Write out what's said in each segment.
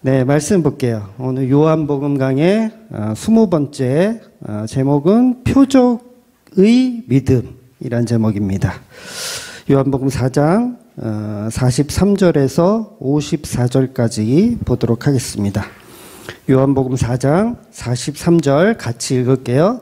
네, 말씀 볼게요. 오늘 요한복음 강의 20번째 제목은 표적의 믿음이란 제목입니다. 요한복음 4장 43절에서 54절까지 보도록 하겠습니다. 요한복음 4장 43절 같이 읽을게요.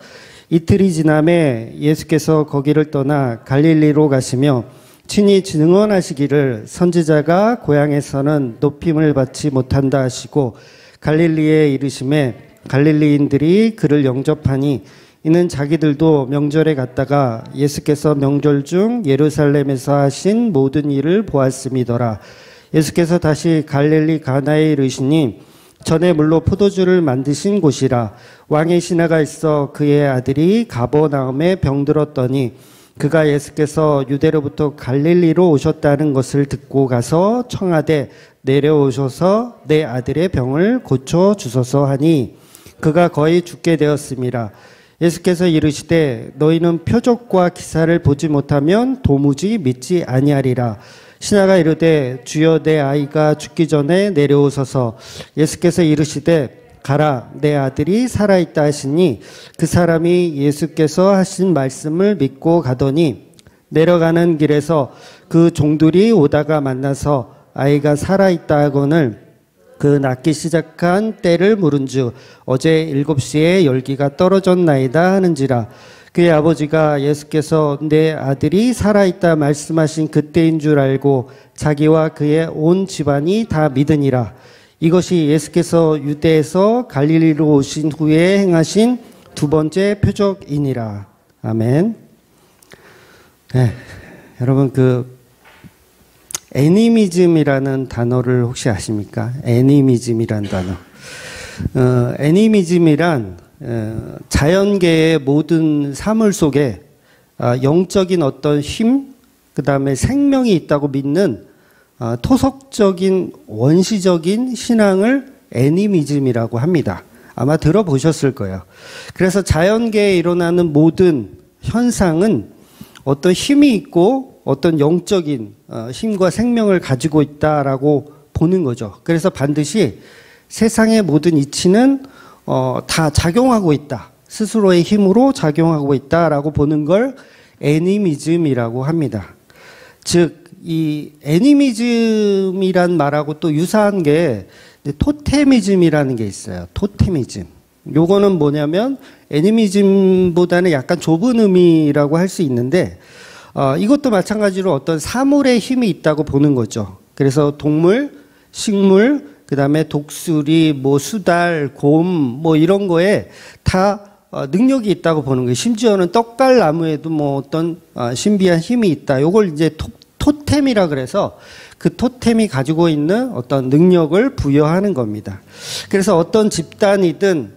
이틀이 지남에 예수께서 거기를 떠나 갈릴리로 가시며 친히 증언하시기를 선지자가 고향에서는 높임을 받지 못한다 하시고 갈릴리에 이르심에 갈릴리인들이 그를 영접하니 이는 자기들도 명절에 갔다가 예수께서 명절 중 예루살렘에서 하신 모든 일을 보았음이더라. 예수께서 다시 갈릴리 가나에 이르시니 전에 물로 포도주를 만드신 곳이라. 왕의 신하가 있어 그의 아들이 가버나움에 병들었더니 그가 예수께서 유대로부터 갈릴리로 오셨다는 것을 듣고 가서 청하되 내려오셔서 내 아들의 병을 고쳐 주소서 하니 그가 거의 죽게 되었음이라. 예수께서 이르시되 너희는 표적과 기사를 보지 못하면 도무지 믿지 아니하리라. 신하가 이르되 주여 내 아이가 죽기 전에 내려오소서. 예수께서 이르시되 가라 내 아들이 살아있다 하시니 그 사람이 예수께서 하신 말씀을 믿고 가더니 내려가는 길에서 그 종들이 오다가 만나서 아이가 살아있다 하거늘 그 낫기 시작한 때를 물은즉 어제 7시에 열기가 떨어졌나이다 하는지라. 그의 아버지가 예수께서 내 아들이 살아있다 말씀하신 그때인 줄 알고 자기와 그의 온 집안이 다 믿으니라. 이것이 예수께서 유대에서 갈릴리로 오신 후에 행하신 두 번째 표적이니라. 아멘. 네, 여러분 애니미즘이라는 단어를 혹시 아십니까? 애니미즘이란 단어. 애니미즘이란 자연계의 모든 사물 속에 영적인 어떤 힘, 그 다음에 생명이 있다고 믿는 토속적인 원시적인 신앙을 애니미즘이라고 합니다. 아마 들어보셨을 거예요. 그래서 자연계에 일어나는 모든 현상은 어떤 힘이 있고 어떤 영적인 힘과 생명을 가지고 있다라고 보는 거죠. 그래서 반드시 세상의 모든 이치는 다 작용하고 있다. 스스로의 힘으로 작용하고 있다라고 보는 걸 애니미즘이라고 합니다. 즉 이 애니미즘이란 말하고 또 유사한 게 토테미즘이라는 게 있어요. 토테미즘. 요거는 뭐냐면 애니미즘보다는 약간 좁은 의미라고 할 수 있는데 이것도 마찬가지로 어떤 사물의 힘이 있다고 보는 거죠. 그래서 동물, 식물, 그 다음에 독수리, 수달, 곰, 이런 거에 다 능력이 있다고 보는 거예요. 심지어는 떡갈나무에도 어떤 신비한 힘이 있다. 요걸 이제 토템이라 그래서 그 토템이 가지고 있는 어떤 능력을 부여하는 겁니다. 그래서 어떤 집단이든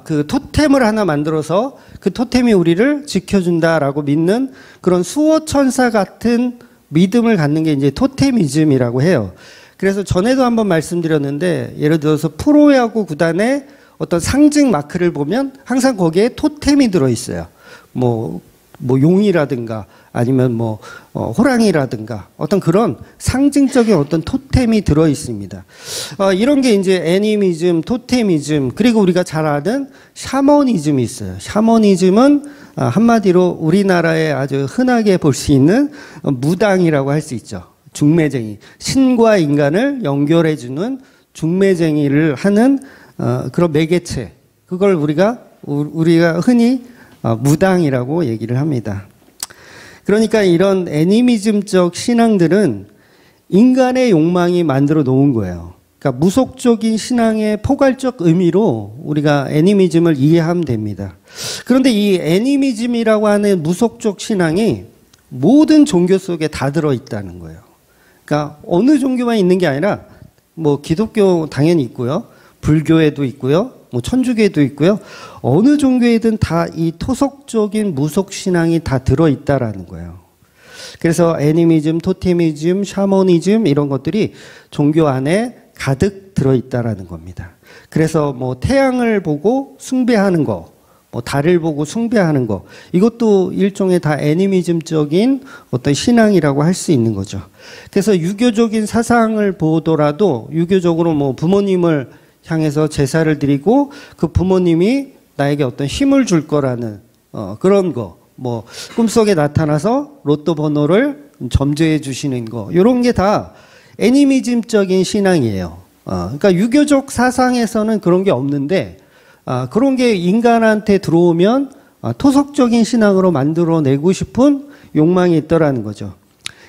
그 토템을 하나 만들어서 그 토템이 우리를 지켜준다라고 믿는 그런 수호천사 같은 믿음을 갖는 게 이제 토테미즘이라고 해요. 그래서 전에도 한번 말씀드렸는데 예를 들어서 프로야구 구단의 어떤 상징 마크를 보면 항상 거기에 토템이 들어있어요. 용이라든가 아니면 호랑이라든가 어떤 그런 상징적인 어떤 토템이 들어 있습니다. 이런 게 이제 애니미즘, 토테미즘, 그리고 우리가 잘 아는 샤머니즘이 있어요. 샤머니즘은 한마디로 우리나라에 아주 흔하게 볼 수 있는 무당이라고 할 수 있죠. 중매쟁이. 신과 인간을 연결해주는 중매쟁이를 하는 그런 매개체. 그걸 우리가 흔히 무당이라고 얘기를 합니다. 그러니까 이런 애니미즘적 신앙들은 인간의 욕망이 만들어 놓은 거예요. 그러니까 무속적인 신앙의 포괄적 의미로 우리가 애니미즘을 이해하면 됩니다. 그런데 이 애니미즘이라고 하는 무속적 신앙이 모든 종교 속에 다 들어있다는 거예요. 그러니까 어느 종교만 있는 게 아니라 기독교 당연히 있고요. 불교에도 있고요. 천주교에도 있고요. 어느 종교에든 다 이 토속적인 무속신앙이 다 들어있다라는 거예요. 그래서 애니미즘, 토테미즘, 샤머니즘 이런 것들이 종교 안에 가득 들어있다라는 겁니다. 그래서 태양을 보고 숭배하는 거, 뭐 달을 보고 숭배하는 거, 이것도 일종의 다 애니미즘적인 어떤 신앙이라고 할 수 있는 거죠. 그래서 유교적인 사상을 보더라도 유교적으로 뭐 부모님을 향해서 제사를 드리고 그 부모님이 나에게 어떤 힘을 줄 거라는 그런 거, 뭐 꿈속에 나타나서 로또 번호를 점주해 주시는 거, 이런 게 다 애니미즘적인 신앙이에요. 그러니까 유교적 사상에서는 그런 게 없는데 그런 게 인간한테 들어오면 토속적인 신앙으로 만들어내고 싶은 욕망이 있더라는 거죠.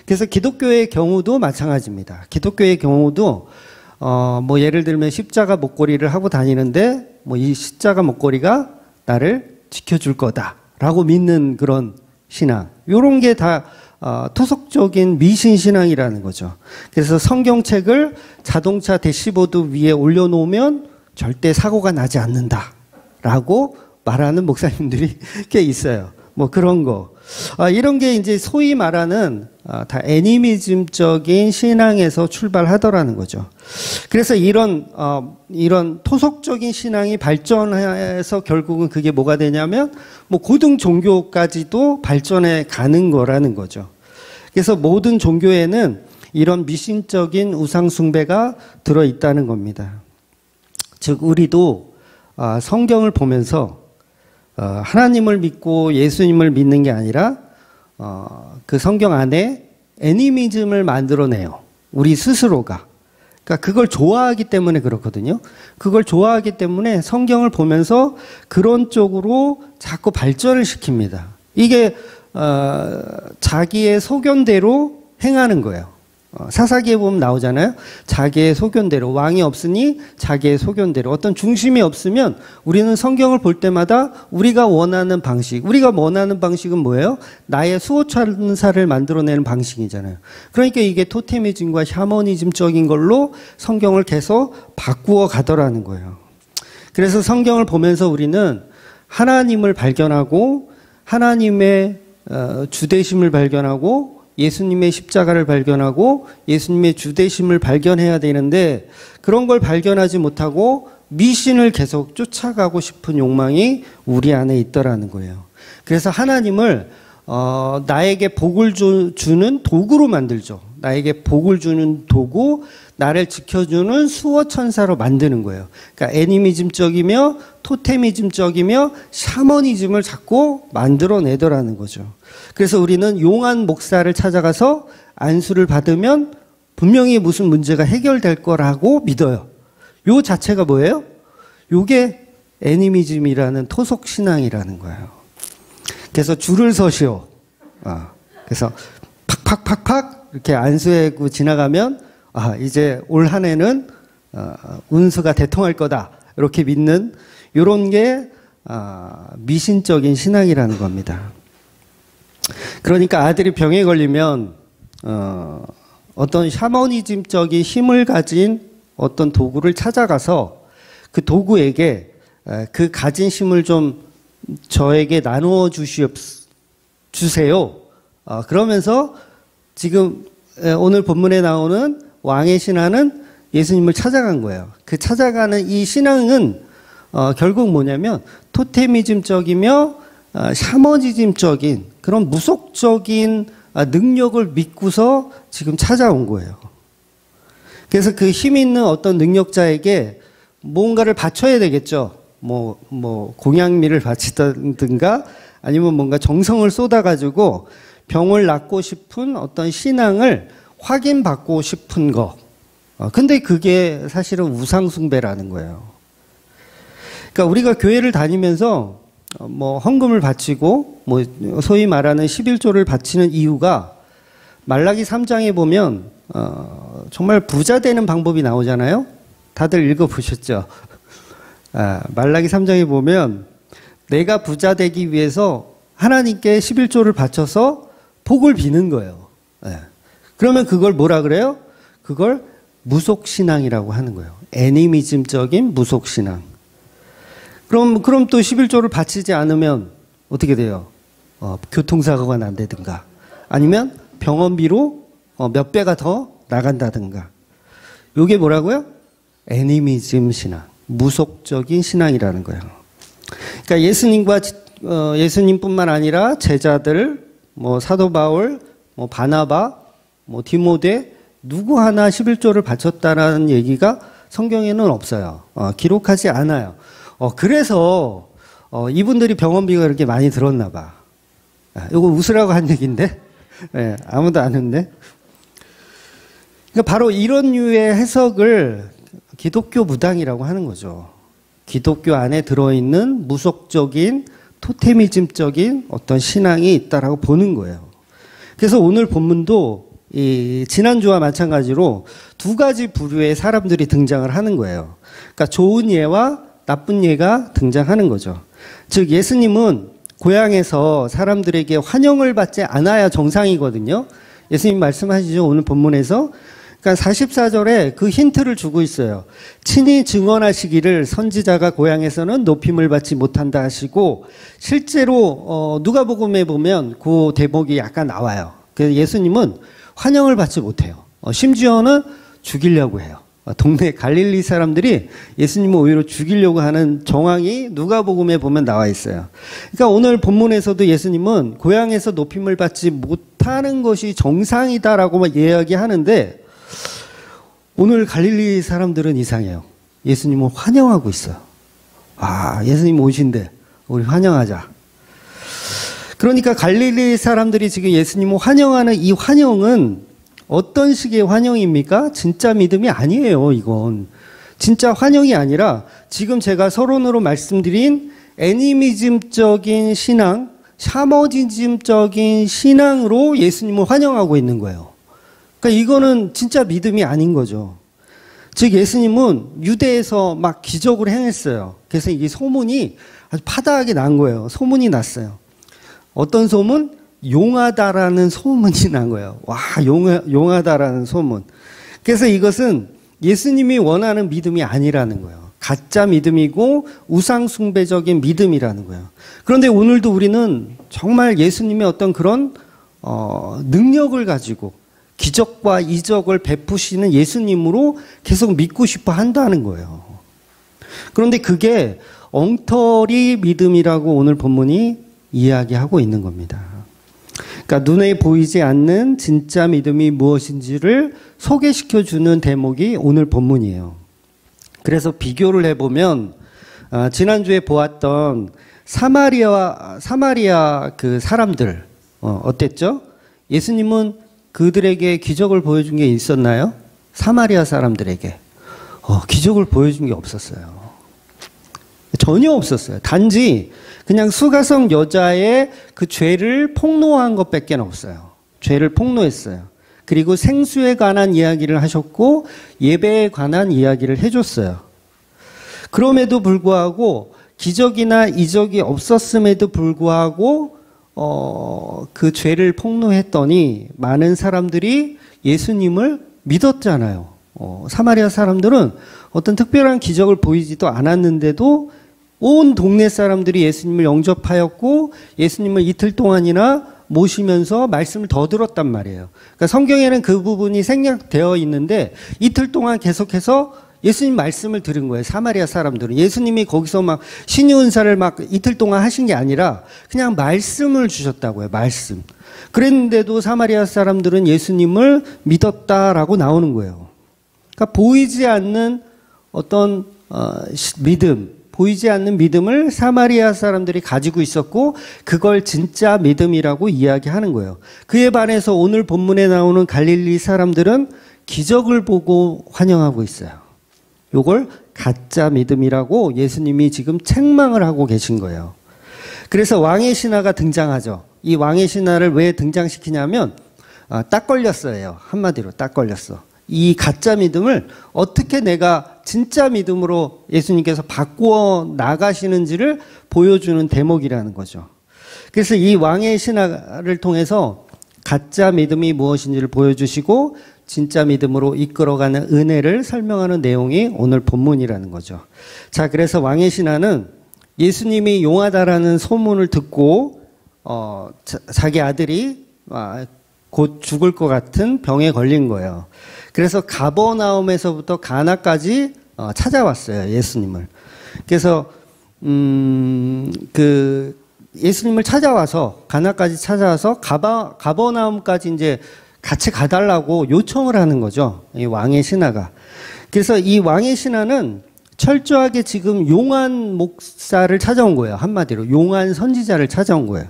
그래서 기독교의 경우도 마찬가지입니다. 기독교의 경우도 뭐 예를 들면 십자가 목걸이를 하고 다니는데 뭐 이 십자가 목걸이가 나를 지켜줄 거다라고 믿는 그런 신앙, 이런 게 다 토속적인 미신 신앙이라는 거죠. 그래서 성경책을 자동차 대시보드 위에 올려놓으면 절대 사고가 나지 않는다라고 말하는 목사님들이 꽤 있어요. 뭐 그런 거. 이런 게 이제 소위 말하는 다 애니미즘적인 신앙에서 출발하더라는 거죠. 그래서 이런 토속적인 신앙이 발전해서 결국은 그게 뭐가 되냐면 뭐 고등 종교까지도 발전해 가는 거라는 거죠. 그래서 모든 종교에는 이런 미신적인 우상 숭배가 들어 있다는 겁니다. 즉 우리도 성경을 보면서 하나님을 믿고 예수님을 믿는 게 아니라 그 성경 안에 애니미즘을 만들어내요. 우리 스스로가. 그러니까 그걸 좋아하기 때문에 그렇거든요. 그걸 좋아하기 때문에 성경을 보면서 그런 쪽으로 자꾸 발전을 시킵니다. 이게 자기의 소견대로 행하는 거예요. 사사기에 보면 나오잖아요. 자기의 소견대로, 왕이 없으니 자기의 소견대로. 어떤 중심이 없으면 우리는 성경을 볼 때마다 우리가 원하는 방식, 우리가 원하는 방식은 뭐예요? 나의 수호천사를 만들어내는 방식이잖아요. 그러니까 이게 토테미즘과 샤머니즘적인 걸로 성경을 계속 바꾸어 가더라는 거예요. 그래서 성경을 보면서 우리는 하나님을 발견하고 하나님의 주되심을 발견하고 예수님의 십자가를 발견하고 예수님의 주되심을 발견해야 되는데 그런 걸 발견하지 못하고 미신을 계속 쫓아가고 싶은 욕망이 우리 안에 있더라는 거예요. 그래서 하나님을 나에게 복을 주는 도구로 만들죠. 나에게 복을 주는 도구, 나를 지켜주는 수호천사로 만드는 거예요. 그러니까 애니미즘적이며 토테미즘적이며 샤머니즘을 자꾸 만들어내더라는 거죠. 그래서 우리는 용한 목사를 찾아가서 안수를 받으면 분명히 무슨 문제가 해결될 거라고 믿어요. 요 자체가 뭐예요? 요게 애니미즘이라는 토속신앙이라는 거예요. 그래서 줄을 서시오. 그래서 팍팍팍팍 이렇게 안수하고 지나가면 이제 올 한 해는 운수가 대통할 거다. 이렇게 믿는 요런 게 미신적인 신앙이라는 겁니다. 그러니까 아들이 병에 걸리면 어떤 샤머니즘적인 힘을 가진 어떤 도구를 찾아가서 그 도구에게 그 가진 힘을 좀 저에게 나누어 주세요. 그러면서 지금 오늘 본문에 나오는 왕의 신하는 예수님을 찾아간 거예요. 그 찾아가는 이 신앙은 결국 뭐냐면 토테미즘적이며 샤머니즘적인 그런 무속적인 능력을 믿고서 지금 찾아온 거예요. 그래서 그 힘 있는 어떤 능력자에게 뭔가를 바쳐야 되겠죠. 뭐 공양미를 바치든가 아니면 뭔가 정성을 쏟아가지고 병을 낫고 싶은 어떤 신앙을 확인받고 싶은 거. 근데 그게 사실은 우상숭배라는 거예요. 그러니까 우리가 교회를 다니면서 뭐 헌금을 바치고 뭐 소위 말하는 11조를 바치는 이유가 말라기 3장에 보면 정말 부자 되는 방법이 나오잖아요. 다들 읽어보셨죠? 말라기 3장에 보면 내가 부자 되기 위해서 하나님께 11조를 바쳐서 복을 비는 거예요. 그러면 그걸 뭐라 그래요? 그걸 무속신앙이라고 하는 거예요. 애니미즘적인 무속신앙. 그럼 또 11조를 바치지 않으면 어떻게 돼요? 교통사고가 난다든가 아니면 병원비로 몇 배가 더 나간다든가. 이게 뭐라고요? 애니미즘 신앙, 무속적인 신앙이라는 거예요. 그러니까 예수님뿐만 아니라 제자들, 뭐 사도 바울, 뭐 바나바, 뭐 디모데 누구 하나 11조를 바쳤다라는 얘기가 성경에는 없어요. 기록하지 않아요. 그래서 이분들이 병원비가 그렇게 많이 들었나 봐. 이거 웃으라고 한 얘기인데, 네, 아무도 안 했네. 그러니까 바로 이런 류의 해석을 기독교 무당이라고 하는 거죠. 기독교 안에 들어있는 무속적인 토테미즘적인 어떤 신앙이 있다라고 보는 거예요. 그래서 오늘 본문도 지난주와 마찬가지로 두 가지 부류의 사람들이 등장을 하는 거예요. 그러니까 좋은 예와 나쁜 예가 등장하는 거죠. 즉 예수님은 고향에서 사람들에게 환영을 받지 않아야 정상이거든요. 예수님 말씀하시죠. 오늘 본문에서. 그러니까 44절에 그 힌트를 주고 있어요. 친히 증언하시기를 선지자가 고향에서는 높임을 받지 못한다 하시고, 실제로 누가복음에 보면 그 대목이 약간 나와요. 그래서 예수님은 환영을 받지 못해요. 심지어는 죽이려고 해요. 동네 갈릴리 사람들이 예수님을 오히려 죽이려고 하는 정황이 누가복음에 보면 나와 있어요. 그러니까 오늘 본문에서도 예수님은 고향에서 높임을 받지 못하는 것이 정상이다라고 이야기하는데, 오늘 갈릴리 사람들은 이상해요. 예수님을 환영하고 있어요. 예수님 오신대. 우리 환영하자. 그러니까 갈릴리 사람들이 지금 예수님을 환영하는 이 환영은 어떤 식의 환영입니까? 진짜 믿음이 아니에요, 이건. 진짜 환영이 아니라 지금 제가 서론으로 말씀드린 애니미즘적인 신앙, 샤머니즘적인 신앙으로 예수님을 환영하고 있는 거예요. 그러니까 이거는 진짜 믿음이 아닌 거죠. 즉 예수님은 유대에서 막 기적을 행했어요. 그래서 이 소문이 아주 파다하게 난 거예요. 소문이 났어요. 어떤 소문? 용하다라는 소문이 난 거예요. 용하다라는 소문. 그래서 이것은 예수님이 원하는 믿음이 아니라는 거예요. 가짜 믿음이고 우상숭배적인 믿음이라는 거예요. 그런데 오늘도 우리는 정말 예수님의 어떤 그런 능력을 가지고 기적과 이적을 베푸시는 예수님으로 계속 믿고 싶어 한다는 거예요. 그런데 그게 엉터리 믿음이라고 오늘 본문이 이야기하고 있는 겁니다. 그러니까 눈에 보이지 않는 진짜 믿음이 무엇인지를 소개시켜주는 대목이 오늘 본문이에요. 그래서 비교를 해보면 지난주에 보았던 사마리아 그 사람들 어땠죠? 예수님은 그들에게 기적을 보여준 게 있었나요? 사마리아 사람들에게 기적을 보여준 게 없었어요. 전혀 없었어요. 단지 그냥 수가성 여자의 그 죄를 폭로한 것밖에 없어요. 죄를 폭로했어요. 그리고 생수에 관한 이야기를 하셨고 예배에 관한 이야기를 해줬어요. 그럼에도 불구하고 기적이나 이적이 없었음에도 불구하고 그 죄를 폭로했더니 많은 사람들이 예수님을 믿었잖아요. 사마리아 사람들은 어떤 특별한 기적을 보이지도 않았는데도 온 동네 사람들이 예수님을 영접하였고 예수님을 이틀 동안이나 모시면서 말씀을 더 들었단 말이에요. 그러니까 성경에는 그 부분이 생략되어 있는데 이틀 동안 계속해서 예수님 말씀을 들은 거예요. 사마리아 사람들은. 예수님이 거기서 막 신의 은사를 막 이틀 동안 하신 게 아니라 그냥 말씀을 주셨다고요. 말씀. 그랬는데도 사마리아 사람들은 예수님을 믿었다라고 나오는 거예요. 그러니까 보이지 않는 어떤 믿음, 보이지 않는 믿음을 사마리아 사람들이 가지고 있었고 그걸 진짜 믿음이라고 이야기하는 거예요. 그에 반해서 오늘 본문에 나오는 갈릴리 사람들은 기적을 보고 환영하고 있어요. 요걸 가짜 믿음이라고 예수님이 지금 책망을 하고 계신 거예요. 그래서 왕의 신하가 등장하죠. 이 왕의 신하를 왜 등장시키냐면 딱 걸렸어요. 한마디로 딱 걸렸어. 이 가짜 믿음을 어떻게 내가 진짜 믿음으로 예수님께서 바꾸어 나가시는지를 보여주는 대목이라는 거죠. 그래서 이 왕의 신하를 통해서 가짜 믿음이 무엇인지를 보여주시고 진짜 믿음으로 이끌어가는 은혜를 설명하는 내용이 오늘 본문이라는 거죠. 자, 그래서 왕의 신하는 예수님이 용하다라는 소문을 듣고 자기 아들이 곧 죽을 것 같은 병에 걸린 거예요. 그래서 가버나움에서부터 가나까지 찾아왔어요, 예수님을. 그래서 그 예수님을 찾아와서 가나까지 찾아와서 가버나움까지 이제 같이 가달라고 요청을 하는 거죠. 이 왕의 신하가. 그래서 이 왕의 신하는 철저하게 지금 용한 목사를 찾아온 거예요. 한마디로 용한 선지자를 찾아온 거예요.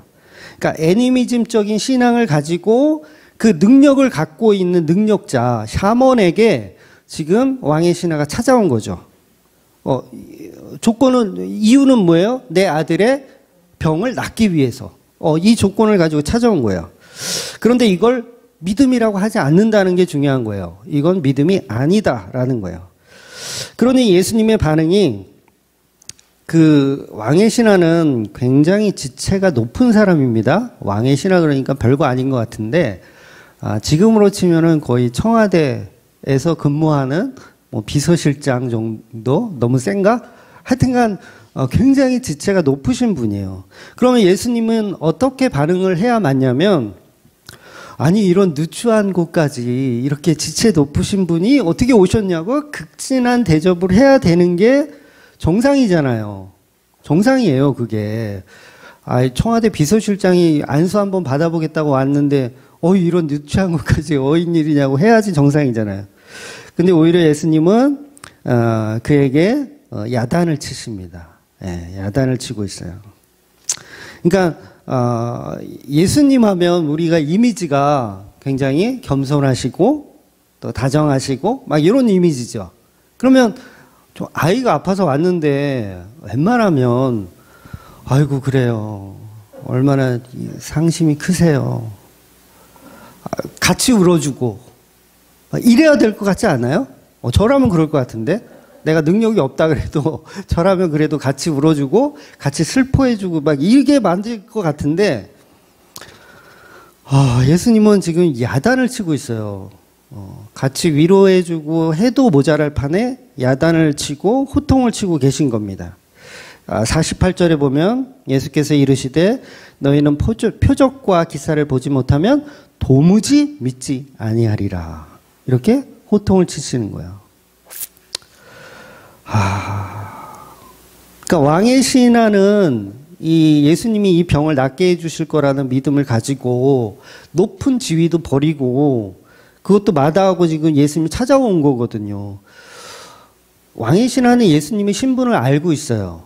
그러니까 애니미즘적인 신앙을 가지고 그 능력을 갖고 있는 능력자 샤먼에게 지금 왕의 신하가 찾아온 거죠. 이유는 뭐예요? 내 아들의 병을 낫기 위해서. 이 조건을 가지고 찾아온 거예요. 그런데 이걸 믿음이라고 하지 않는다는 게 중요한 거예요. 이건 믿음이 아니다라는 거예요. 그러니 예수님의 반응이 그 왕의 신하는 굉장히 지체가 높은 사람입니다. 왕의 신하 그러니까 별거 아닌 것 같은데 지금으로 치면은 거의 청와대에서 근무하는 뭐 비서실장 정도? 너무 센가? 하여튼간 굉장히 지체가 높으신 분이에요. 그러면 예수님은 어떻게 반응을 해야 맞냐면 아니 이런 누추한 곳까지 이렇게 지체 높으신 분이 어떻게 오셨냐고 극진한 대접을 해야 되는 게 정상이잖아요. 정상이에요 그게. 청와대 비서실장이 안수 한번 받아보겠다고 왔는데 이런 누추한 곳까지 어인일이냐고 해야지 정상이잖아요. 근데 오히려 예수님은 그에게 야단을 치십니다. 야단을 치고 있어요. 그러니까 예수님 하면 우리가 이미지가 굉장히 겸손하시고 또 다정하시고 막 이런 이미지죠. 그러면 좀 아이가 아파서 왔는데 웬만하면 아이고 그래요. 얼마나 상심이 크세요. 같이 울어주고 이래야 될 것 같지 않아요? 저라면 그럴 것 같은데 내가 능력이 없다 그래도 저라면 그래도 같이 울어주고 같이 슬퍼해주고 막 이게 맞을 것 같은데 예수님은 지금 야단을 치고 있어요. 같이 위로해주고 해도 모자랄 판에 야단을 치고 호통을 치고 계신 겁니다. 48절에 보면 예수께서 이르시되 너희는 표적과 기사를 보지 못하면 도무지 믿지 아니하리라. 이렇게 호통을 치시는 거예요. 그러니까 왕의 신하는 이 예수님이 이 병을 낫게 해주실 거라는 믿음을 가지고 높은 지위도 버리고 그것도 마다하고 지금 예수님이 찾아온 거거든요. 왕의 신하는 예수님의 신분을 알고 있어요.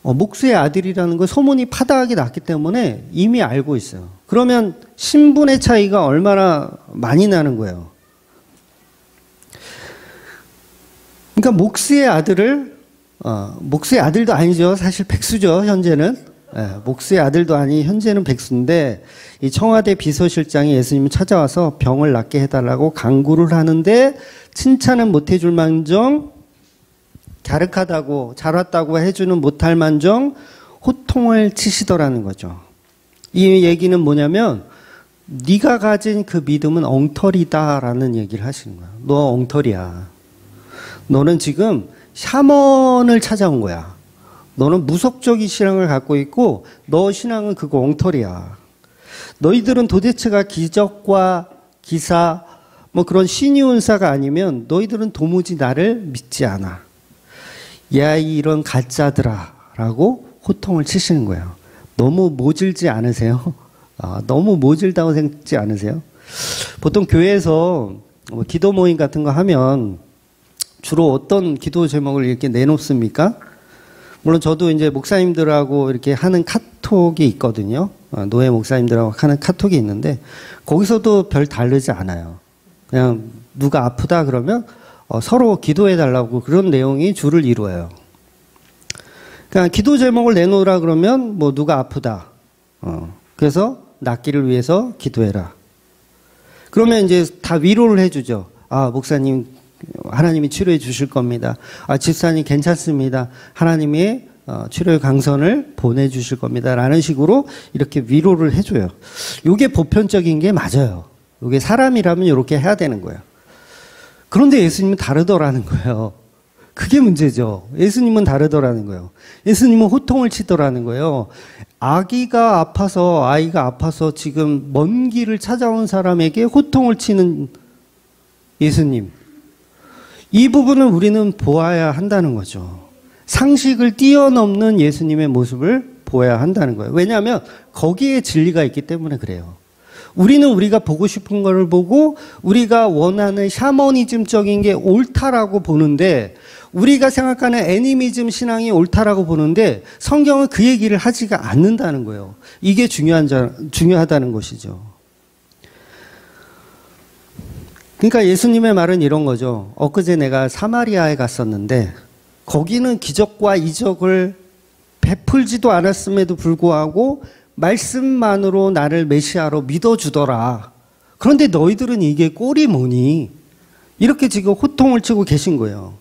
목수의 아들이라는 걸 소문이 파다하게 났기 때문에 이미 알고 있어요. 그러면 신분의 차이가 얼마나 많이 나는 거예요. 그러니까 목수의 아들도 아니죠. 사실 백수죠, 현재는. 목수의 아들도 아니, 현재는 백수인데, 이 청와대 비서실장이 예수님을 찾아와서 병을 낫게 해달라고 간구를 하는데, 칭찬은 못 해줄 만정, 갸륵하다고, 잘 왔다고 해주는 못할 만정, 호통을 치시더라는 거죠. 이 얘기는 뭐냐면, 네가 가진 그 믿음은 엉터리다라는 얘기를 하시는 거야. 너 엉터리야. 너는 지금 샤먼을 찾아온 거야. 너는 무속적인 신앙을 갖고 있고 너 신앙은 그거 엉터리야. 너희들은 도대체가 기적과 기사 뭐 그런 신유은사가 아니면 너희들은 도무지 나를 믿지 않아. 야 이런 가짜들아 라고 호통을 치시는 거예요. 너무 모질지 않으세요? 너무 모질다고 생각지 않으세요? 보통 교회에서 기도 모임 같은 거 하면 주로 어떤 기도 제목을 이렇게 내놓습니까? 물론 저도 이제 목사님들하고 이렇게 하는 카톡이 있거든요. 노예 목사님들하고 하는 카톡이 있는데 거기서도 별 다르지 않아요. 그냥 누가 아프다 그러면 서로 기도해 달라고 그런 내용이 주를 이루어요. 그러니까 기도 제목을 내놓으라 그러면 뭐 누가 아프다. 그래서 낫기를 위해서 기도해라. 그러면 이제 다 위로를 해주죠. 목사님 하나님이 치료해 주실 겁니다. 집사님 괜찮습니다. 하나님이 치료의 강선을 보내주실 겁니다. 라는 식으로 이렇게 위로를 해줘요. 이게 보편적인 게 맞아요. 이게 사람이라면 이렇게 해야 되는 거예요. 그런데 예수님은 다르더라는 거예요. 그게 문제죠. 예수님은 다르더라는 거예요. 예수님은 호통을 치더라는 거예요. 아이가 아파서 지금 먼 길을 찾아온 사람에게 호통을 치는 예수님. 이 부분을 우리는 보아야 한다는 거죠. 상식을 뛰어넘는 예수님의 모습을 보아야 한다는 거예요. 왜냐하면 거기에 진리가 있기 때문에 그래요. 우리는 우리가 보고 싶은 거를 보고 우리가 원하는 샤머니즘적인 게 옳다라고 보는데, 우리가 생각하는 애니미즘 신앙이 옳다라고 보는데 성경은 그 얘기를 하지가 않는다는 거예요. 이게 중요하다는 것이죠. 그러니까 예수님의 말은 이런 거죠. 엊그제 내가 사마리아에 갔었는데 거기는 기적과 이적을 베풀지도 않았음에도 불구하고 말씀만으로 나를 메시아로 믿어주더라. 그런데 너희들은 이게 꼴이 뭐니? 이렇게 지금 호통을 치고 계신 거예요.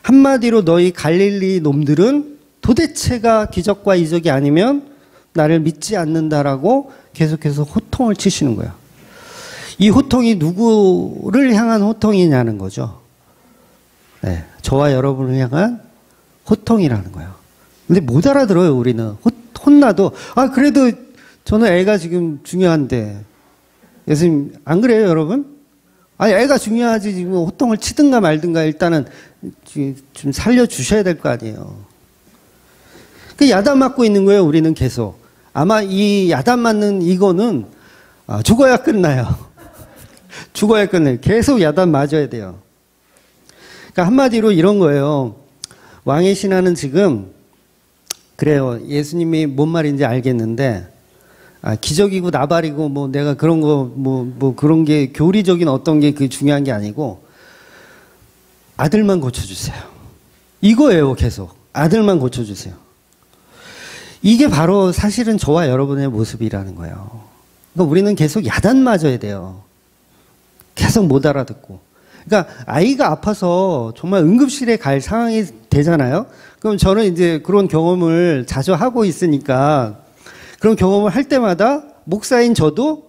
한마디로 너희 갈릴리 놈들은 도대체가 기적과 이적이 아니면 나를 믿지 않는다라고 계속해서 호통을 치시는 거예요. 이 호통이 누구를 향한 호통이냐는 거죠. 네, 저와 여러분을 향한 호통이라는 거예요. 근데 못 알아들어요, 우리는. 혼나도, 그래도 저는 애가 지금 중요한데. 예수님, 안 그래요, 여러분? 애가 중요하지. 지금 호통을 치든가 말든가 일단은 좀 살려주셔야 될 거 아니에요. 그 야단 맞고 있는 거예요, 우리는 계속. 아마 이 야단 맞는 이거는 죽어야 끝나요. 죽어야 끝나요. 계속 야단 맞아야 돼요. 그러니까 한마디로 이런 거예요. 왕의 신하는 지금, 그래요. 예수님이 뭔 말인지 알겠는데, 기적이고 나발이고 뭐 내가 그런 거 뭐 그런 게 교리적인 어떤 게 그 중요한 게 아니고 아들만 고쳐주세요. 이거예요. 계속 아들만 고쳐주세요. 이게 바로 사실은 저와 여러분의 모습이라는 거예요. 그러니까 우리는 계속 야단 맞아야 돼요. 계속 못 알아듣고. 그러니까 아이가 아파서 정말 응급실에 갈 상황이 되잖아요. 그럼 저는 이제 그런 경험을 자주 하고 있으니까 그런 경험을 할 때마다 목사인 저도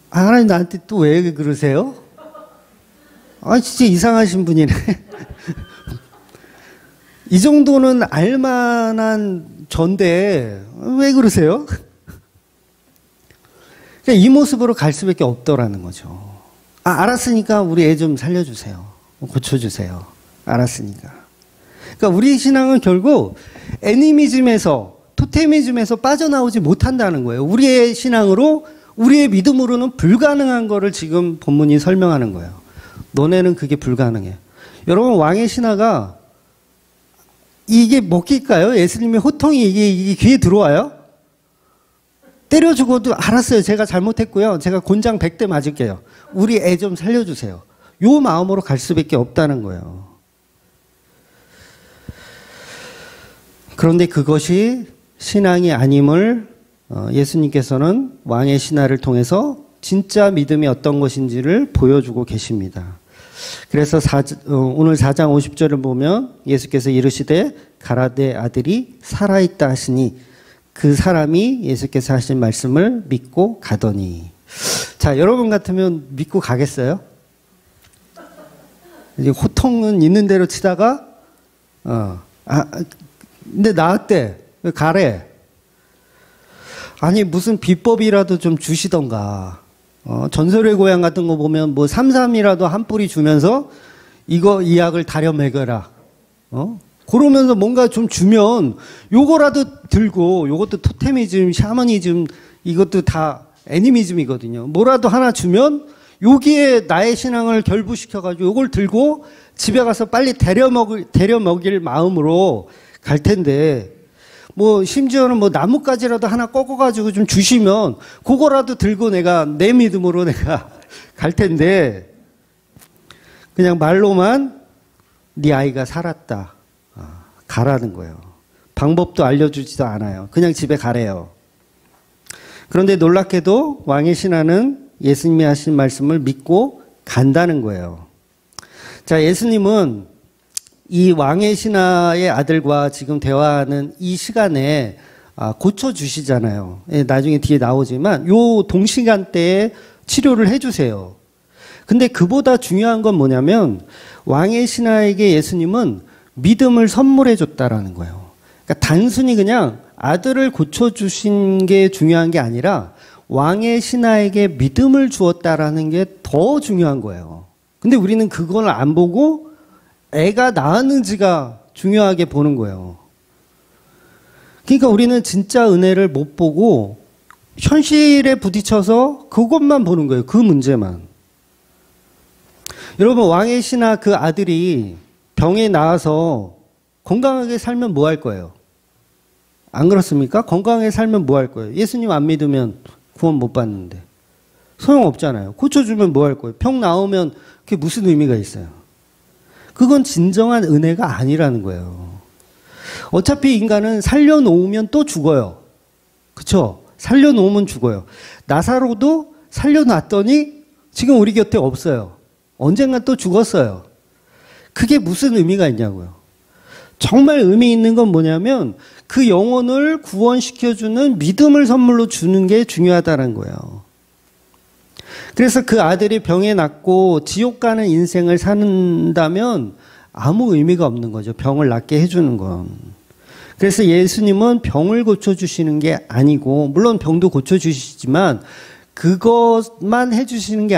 하나님 나한테 또 왜 그러세요? 진짜 이상하신 분이네. 이 정도는 알만한 전데 왜 그러세요? 그러니까 이 모습으로 갈 수밖에 없더라는 거죠. 알았으니까 우리 애 좀 살려주세요. 고쳐주세요. 알았으니까. 그러니까 우리 신앙은 결국 애니미즘에서, 토테미즘에서 빠져나오지 못한다는 거예요. 우리의 신앙으로, 우리의 믿음으로는 불가능한 거를 지금 본문이 설명하는 거예요. 너네는 그게 불가능해. 여러분, 왕의 신하가 이게 먹힐까요? 예수님의 호통이 이게 귀에 들어와요? 때려 죽어도 알았어요. 제가 잘못했고요. 제가 곤장 100대 맞을게요. 우리 애 좀 살려주세요. 요 마음으로 갈 수밖에 없다는 거예요. 그런데 그것이 신앙이 아님을 예수님께서는 왕의 신하를 통해서 진짜 믿음이 어떤 것인지를 보여주고 계십니다. 그래서 오늘 4장 50절을 보면 예수께서 이르시되 가라데 아들이 살아있다 하시니 그 사람이 예수께서 하신 말씀을 믿고 가더니. 자, 여러분 같으면 믿고 가겠어요? 이제 호통은 있는 대로 치다가 근데 나았대. 가래. 아니 무슨 비법이라도 좀 주시던가. 전설의 고향 같은 거 보면 뭐 삼삼이라도 한 뿌리 주면서 이거 이 약을 다려 먹여라. 그러면서 뭔가 좀 주면 요거라도 들고, 요것도 토테미즘, 샤머니즘, 이것도 다 애니미즘이거든요. 뭐라도 하나 주면 여기에 나의 신앙을 결부시켜가지고 요걸 들고 집에 가서 빨리 데려 먹일 마음으로 갈 텐데, 뭐 심지어는 뭐 나뭇가지라도 하나 꺾어가지고 좀 주시면 그거라도 들고 내가 내 믿음으로 내가 갈 텐데, 그냥 말로만 네 아이가 살았다, 가라는 거예요. 방법도 알려주지도 않아요. 그냥 집에 가래요. 그런데 놀랍게도 왕의 신하는 예수님이 하신 말씀을 믿고 간다는 거예요. 자, 예수님은 이 왕의 신하의 아들과 지금 대화하는 이 시간에 고쳐주시잖아요. 나중에 뒤에 나오지만 요 동시간대에 치료를 해주세요. 근데 그보다 중요한 건 뭐냐면 왕의 신하에게 예수님은 믿음을 선물해 줬다라는 거예요. 그러니까 단순히 그냥 아들을 고쳐주신 게 중요한 게 아니라 왕의 신하에게 믿음을 주었다라는 게 더 중요한 거예요. 근데 우리는 그걸 안 보고 애가 낳았는지가 중요하게 보는 거예요. 그러니까 우리는 진짜 은혜를 못 보고 현실에 부딪혀서 그것만 보는 거예요. 그 문제만. 여러분, 왕의 신하 그 아들이 병에 나와서 건강하게 살면 뭐 할 거예요? 안 그렇습니까? 건강하게 살면 뭐 할 거예요? 예수님 안 믿으면 구원 못 받는데. 소용없잖아요. 고쳐주면 뭐 할 거예요? 병 나오면 그게 무슨 의미가 있어요? 그건 진정한 은혜가 아니라는 거예요. 어차피 인간은 살려놓으면 또 죽어요. 그쵸? 살려놓으면 죽어요. 나사로도 살려놨더니 지금 우리 곁에 없어요. 언젠가 또 죽었어요. 그게 무슨 의미가 있냐고요. 정말 의미 있는 건 뭐냐면 그 영혼을 구원시켜주는 믿음을 선물로 주는 게 중요하다는 거예요. 그래서 그 아들이 병에 낫고 지옥 가는 인생을 산다면 아무 의미가 없는 거죠. 병을 낫게 해주는 건. 그래서 예수님은 병을 고쳐주시는 게 아니고, 물론 병도 고쳐주시지만 그것만 해주시는 게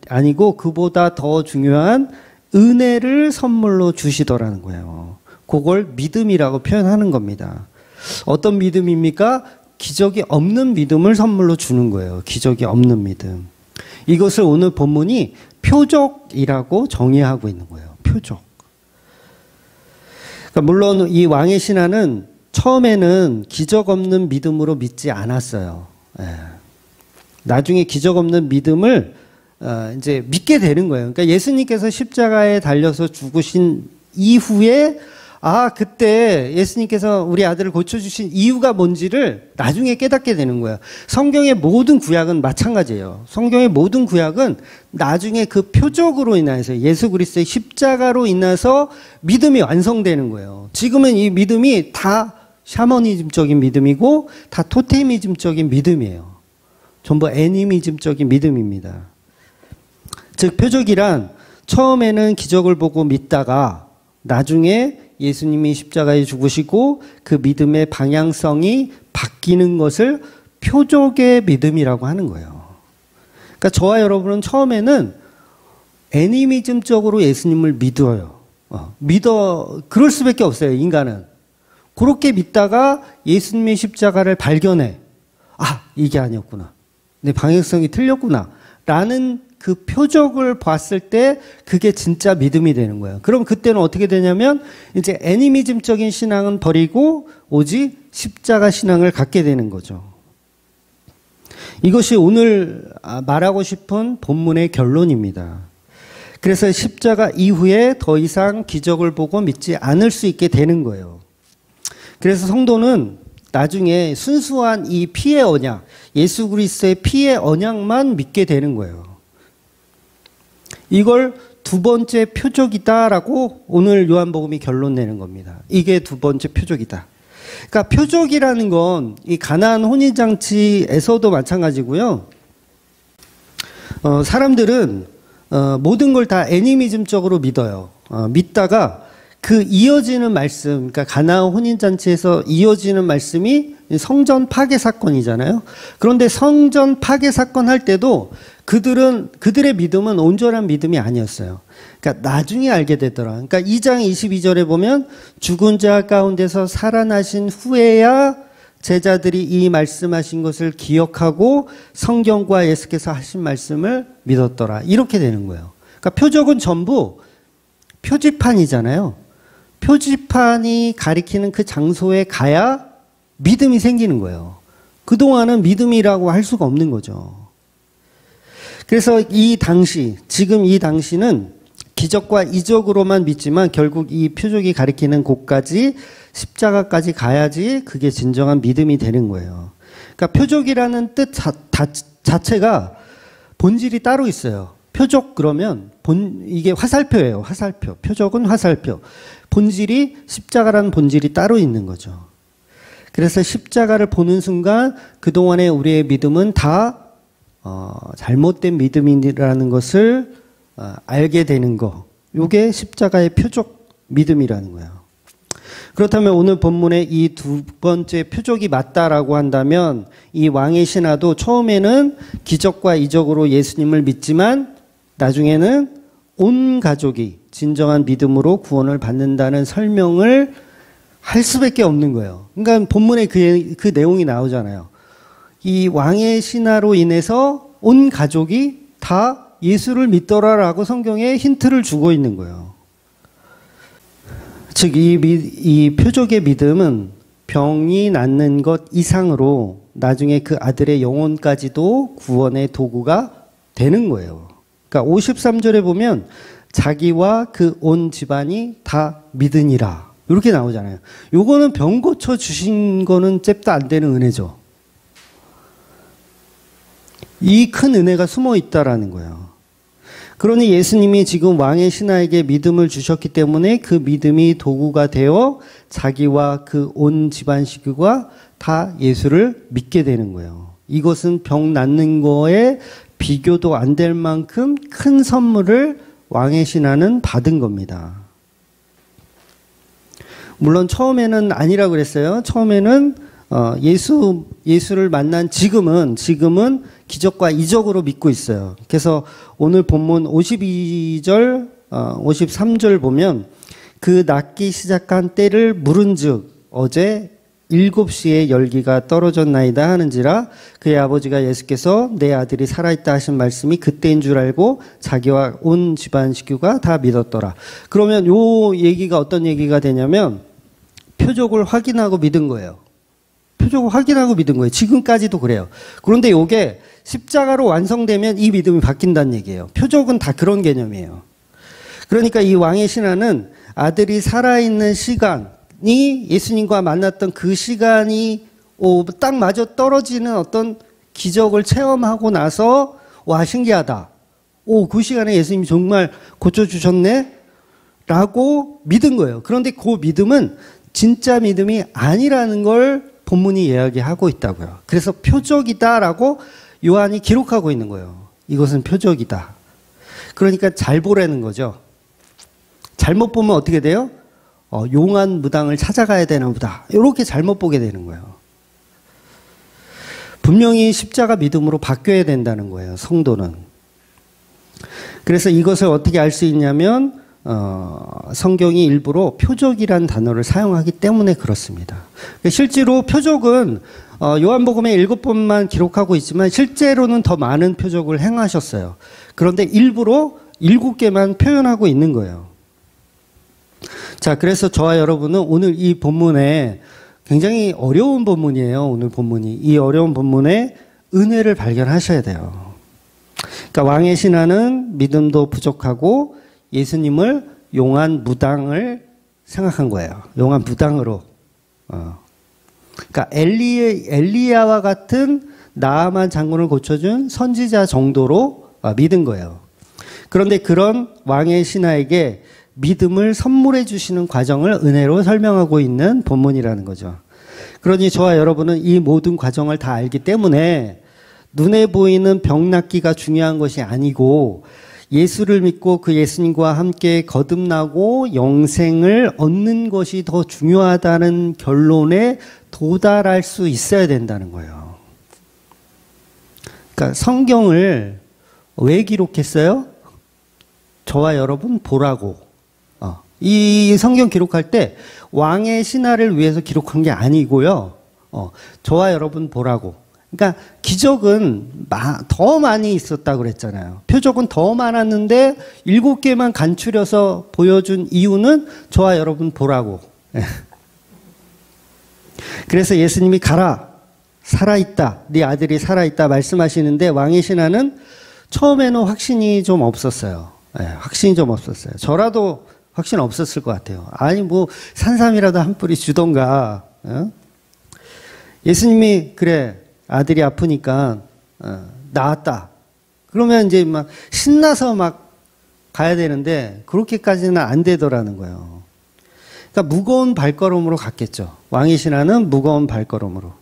아니고 그보다 더 중요한 은혜를 선물로 주시더라는 거예요. 그걸 믿음이라고 표현하는 겁니다. 어떤 믿음입니까? 기적이 없는 믿음을 선물로 주는 거예요. 기적이 없는 믿음. 이것을 오늘 본문이 표적이라고 정의하고 있는 거예요. 표적. 그러니까 물론 이 왕의 신하는 처음에는 기적 없는 믿음으로 믿지 않았어요. 나중에 기적 없는 믿음을 이제 믿게 되는 거예요. 그러니까 예수님께서 십자가에 달려서 죽으신 이후에 그때 예수님께서 우리 아들을 고쳐주신 이유가 뭔지를 나중에 깨닫게 되는 거예요. 성경의 모든 구약은 마찬가지예요. 성경의 모든 구약은 나중에 그 표적으로 인해서 예수 그리스도의 십자가로 인해서 믿음이 완성되는 거예요. 지금은 이 믿음이 다 샤머니즘적인 믿음이고 다 토테미즘적인 믿음이에요. 전부 애니미즘적인 믿음입니다. 즉 표적이란 처음에는 기적을 보고 믿다가 나중에 예수님이 십자가에 죽으시고 그 믿음의 방향성이 바뀌는 것을 표적의 믿음이라고 하는 거예요. 그러니까 저와 여러분은 처음에는 애니미즘적으로 예수님을 믿어요. 그럴 수밖에 없어요, 인간은. 그렇게 믿다가 예수님의 십자가를 발견해. 이게 아니었구나. 내 방향성이 틀렸구나. 라는 그 표적을 봤을 때 그게 진짜 믿음이 되는 거예요. 그럼 그때는 어떻게 되냐면 이제 애니미즘적인 신앙은 버리고 오직 십자가 신앙을 갖게 되는 거죠. 이것이 오늘 말하고 싶은 본문의 결론입니다. 그래서 십자가 이후에 더 이상 기적을 보고 믿지 않을 수 있게 되는 거예요. 그래서 성도는 나중에 순수한 이 피의 언약, 예수 그리스도의 피의 언약만 믿게 되는 거예요. 이걸 두 번째 표적이다라고 오늘 요한복음이 결론 내는 겁니다. 이게 두 번째 표적이다. 그러니까 표적이라는 건 이 가나안 혼인잔치에서도 마찬가지고요. 사람들은 모든 걸 다 애니미즘적으로 믿어요. 믿다가 그 이어지는 말씀, 그러니까 가나안 혼인잔치에서 이어지는 말씀이 성전 파괴 사건이잖아요. 그런데 성전 파괴 사건 할 때도 그들의 믿음은 온전한 믿음이 아니었어요. 그러니까 나중에 알게 되더라. 그러니까 2장 22절에 보면 죽은 자 가운데서 살아나신 후에야 제자들이 이 말씀하신 것을 기억하고 성경과 예수께서 하신 말씀을 믿었더라. 이렇게 되는 거예요. 그러니까 표적은 전부 표지판이잖아요. 표지판이 가리키는 그 장소에 가야 믿음이 생기는 거예요. 그동안은 믿음이라고 할 수가 없는 거죠. 그래서 지금 이 당시는 기적과 이적으로만 믿지만 결국 이 표적이 가리키는 곳까지 십자가까지 가야지 그게 진정한 믿음이 되는 거예요. 그러니까 표적이라는 뜻 자체가 본질이 따로 있어요. 표적 그러면 이게 화살표예요. 화살표. 표적은 화살표. 본질이 십자가라는 본질이 따로 있는 거죠. 그래서 십자가를 보는 순간 그동안의 우리의 믿음은 다 잘못된 믿음이라는 것을 알게 되는 거. 이게 십자가의 표적 믿음이라는 거예요. 그렇다면 오늘 본문의 이 두 번째 표적이 맞다라고 한다면 이 왕의 신하도 처음에는 기적과 이적으로 예수님을 믿지만 나중에는 온 가족이 진정한 믿음으로 구원을 받는다는 설명을 할 수밖에 없는 거예요. 그러니까 본문에 그 내용이 나오잖아요. 이 왕의 신하로 인해서 온 가족이 다 예수를 믿더라라고 성경에 힌트를 주고 있는 거예요. 즉, 이 표적의 믿음은 병이 낫는 것 이상으로 나중에 그 아들의 영혼까지도 구원의 도구가 되는 거예요. 그러니까 53절에 보면 자기와 그 온 집안이 다 믿으니라. 이렇게 나오잖아요. 요거는 병 고쳐 주신 거는 잽도 안 되는 은혜죠. 이 큰 은혜가 숨어 있다라는 거예요. 그러니 예수님이 지금 왕의 신하에게 믿음을 주셨기 때문에 그 믿음이 도구가 되어 자기와 그 온 집안 식구가 다 예수를 믿게 되는 거예요. 이것은 병 낫는 거에 비교도 안 될 만큼 큰 선물을 왕의 신하는 받은 겁니다. 물론 처음에는 아니라고 그랬어요. 처음에는 예수를 만난 지금은 기적과 이적으로 믿고 있어요. 그래서 오늘 본문 52절, 53절 보면 그 낫기 시작한 때를 물은즉 어제 7시에 열기가 떨어졌나이다 하는지라 그의 아버지가 예수께서 내 아들이 살아있다 하신 말씀이 그때인 줄 알고 자기와 온 집안 식구가 다 믿었더라. 그러면 요 얘기가 어떤 얘기가 되냐면 표적을 확인하고 믿은 거예요. 표적을 확인하고 믿은 거예요. 지금까지도 그래요. 그런데 요게 십자가로 완성되면 이 믿음이 바뀐다는 얘기예요. 표적은 다 그런 개념이에요. 그러니까 이 왕의 신하는 아들이 살아있는 시간이 예수님과 만났던 그 시간이 딱 맞아 떨어지는 어떤 기적을 체험하고 나서 와 신기하다. 그 시간에 예수님이 정말 고쳐주셨네? 라고 믿은 거예요. 그런데 그 믿음은 진짜 믿음이 아니라는 걸 본문이 이야기하고 있다고요. 그래서 표적이다라고 요한이 기록하고 있는 거예요. 이것은 표적이다. 그러니까 잘 보라는 거죠. 잘못 보면 어떻게 돼요? 용한 무당을 찾아가야 되나 보다. 이렇게 잘못 보게 되는 거예요. 분명히 십자가 믿음으로 바뀌어야 된다는 거예요. 성도는. 그래서 이것을 어떻게 알 수 있냐면 성경이 일부러 표적이란 단어를 사용하기 때문에 그렇습니다. 실제로 표적은 요한복음에 7번만 기록하고 있지만 실제로는 더 많은 표적을 행하셨어요. 그런데 일부러 7개만 표현하고 있는 거예요. 자, 그래서 저와 여러분은 오늘 이 본문에 굉장히 어려운 본문이에요. 오늘 본문이. 이 어려운 본문에 은혜를 발견하셔야 돼요. 그러니까 왕의 신하는 믿음도 부족하고 예수님을 용한 무당을 생각한 거예요. 용한 무당으로. 그러니까 엘리야와 같은 나아만 장군을 고쳐준 선지자 정도로 믿은 거예요. 그런데 그런 왕의 신하에게 믿음을 선물해 주시는 과정을 은혜로 설명하고 있는 본문이라는 거죠. 그러니 저와 여러분은 이 모든 과정을 다 알기 때문에 눈에 보이는 병 낫기가 중요한 것이 아니고 예수를 믿고 그 예수님과 함께 거듭나고 영생을 얻는 것이 더 중요하다는 결론에 도달할 수 있어야 된다는 거예요. 그러니까 성경을 왜 기록했어요? 저와 여러분 보라고. 이 성경 기록할 때 왕의 신하를 위해서 기록한 게 아니고요. 저와 여러분 보라고. 그러니까 기적은 더 많이 있었다고 그랬잖아요. 표적은 더 많았는데 7개만 간추려서 보여준 이유는 저와 여러분 보라고. 그래서 예수님이 가라. 살아있다. 네 아들이 살아있다 말씀하시는데 왕의 신하는 처음에는 확신이 좀 없었어요. 확신이 좀 없었어요. 저라도 확신 없었을 것 같아요. 아니 뭐 산삼이라도 한 뿌리 주던가. 예수님이 그래 아들이 아프니까 나았다. 그러면 이제 막 신나서 막 가야 되는데 그렇게까지는 안 되더라는 거예요. 그러니까 무거운 발걸음으로 갔겠죠. 왕의 신하는 무거운 발걸음으로.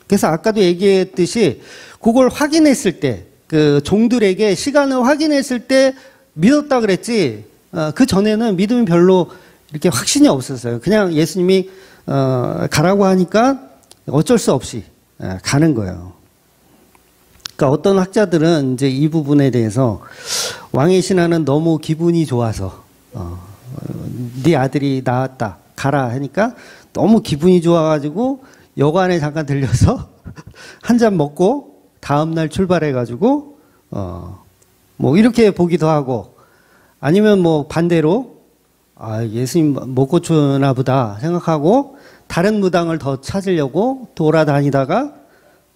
그래서 아까도 얘기했듯이 그걸 확인했을 때 그 종들에게 시간을 확인했을 때 믿었다 그랬지. 그 전에는 믿음이 별로 이렇게 확신이 없었어요. 그냥 예수님이 가라고 하니까 어쩔 수 없이 가는 거예요. 그러니까 어떤 학자들은 이제 이 부분에 대해서 왕의 신하는 너무 기분이 좋아서 네 아들이 나왔다. 가라 하니까 너무 기분이 좋아가지고 여관에 잠깐 들려서 한 잔 먹고 다음날 출발해가지고 뭐 이렇게 보기도 하고, 아니면 뭐 반대로 예수님 못 고추나 보다 생각하고 다른 무당을 더 찾으려고 돌아다니다가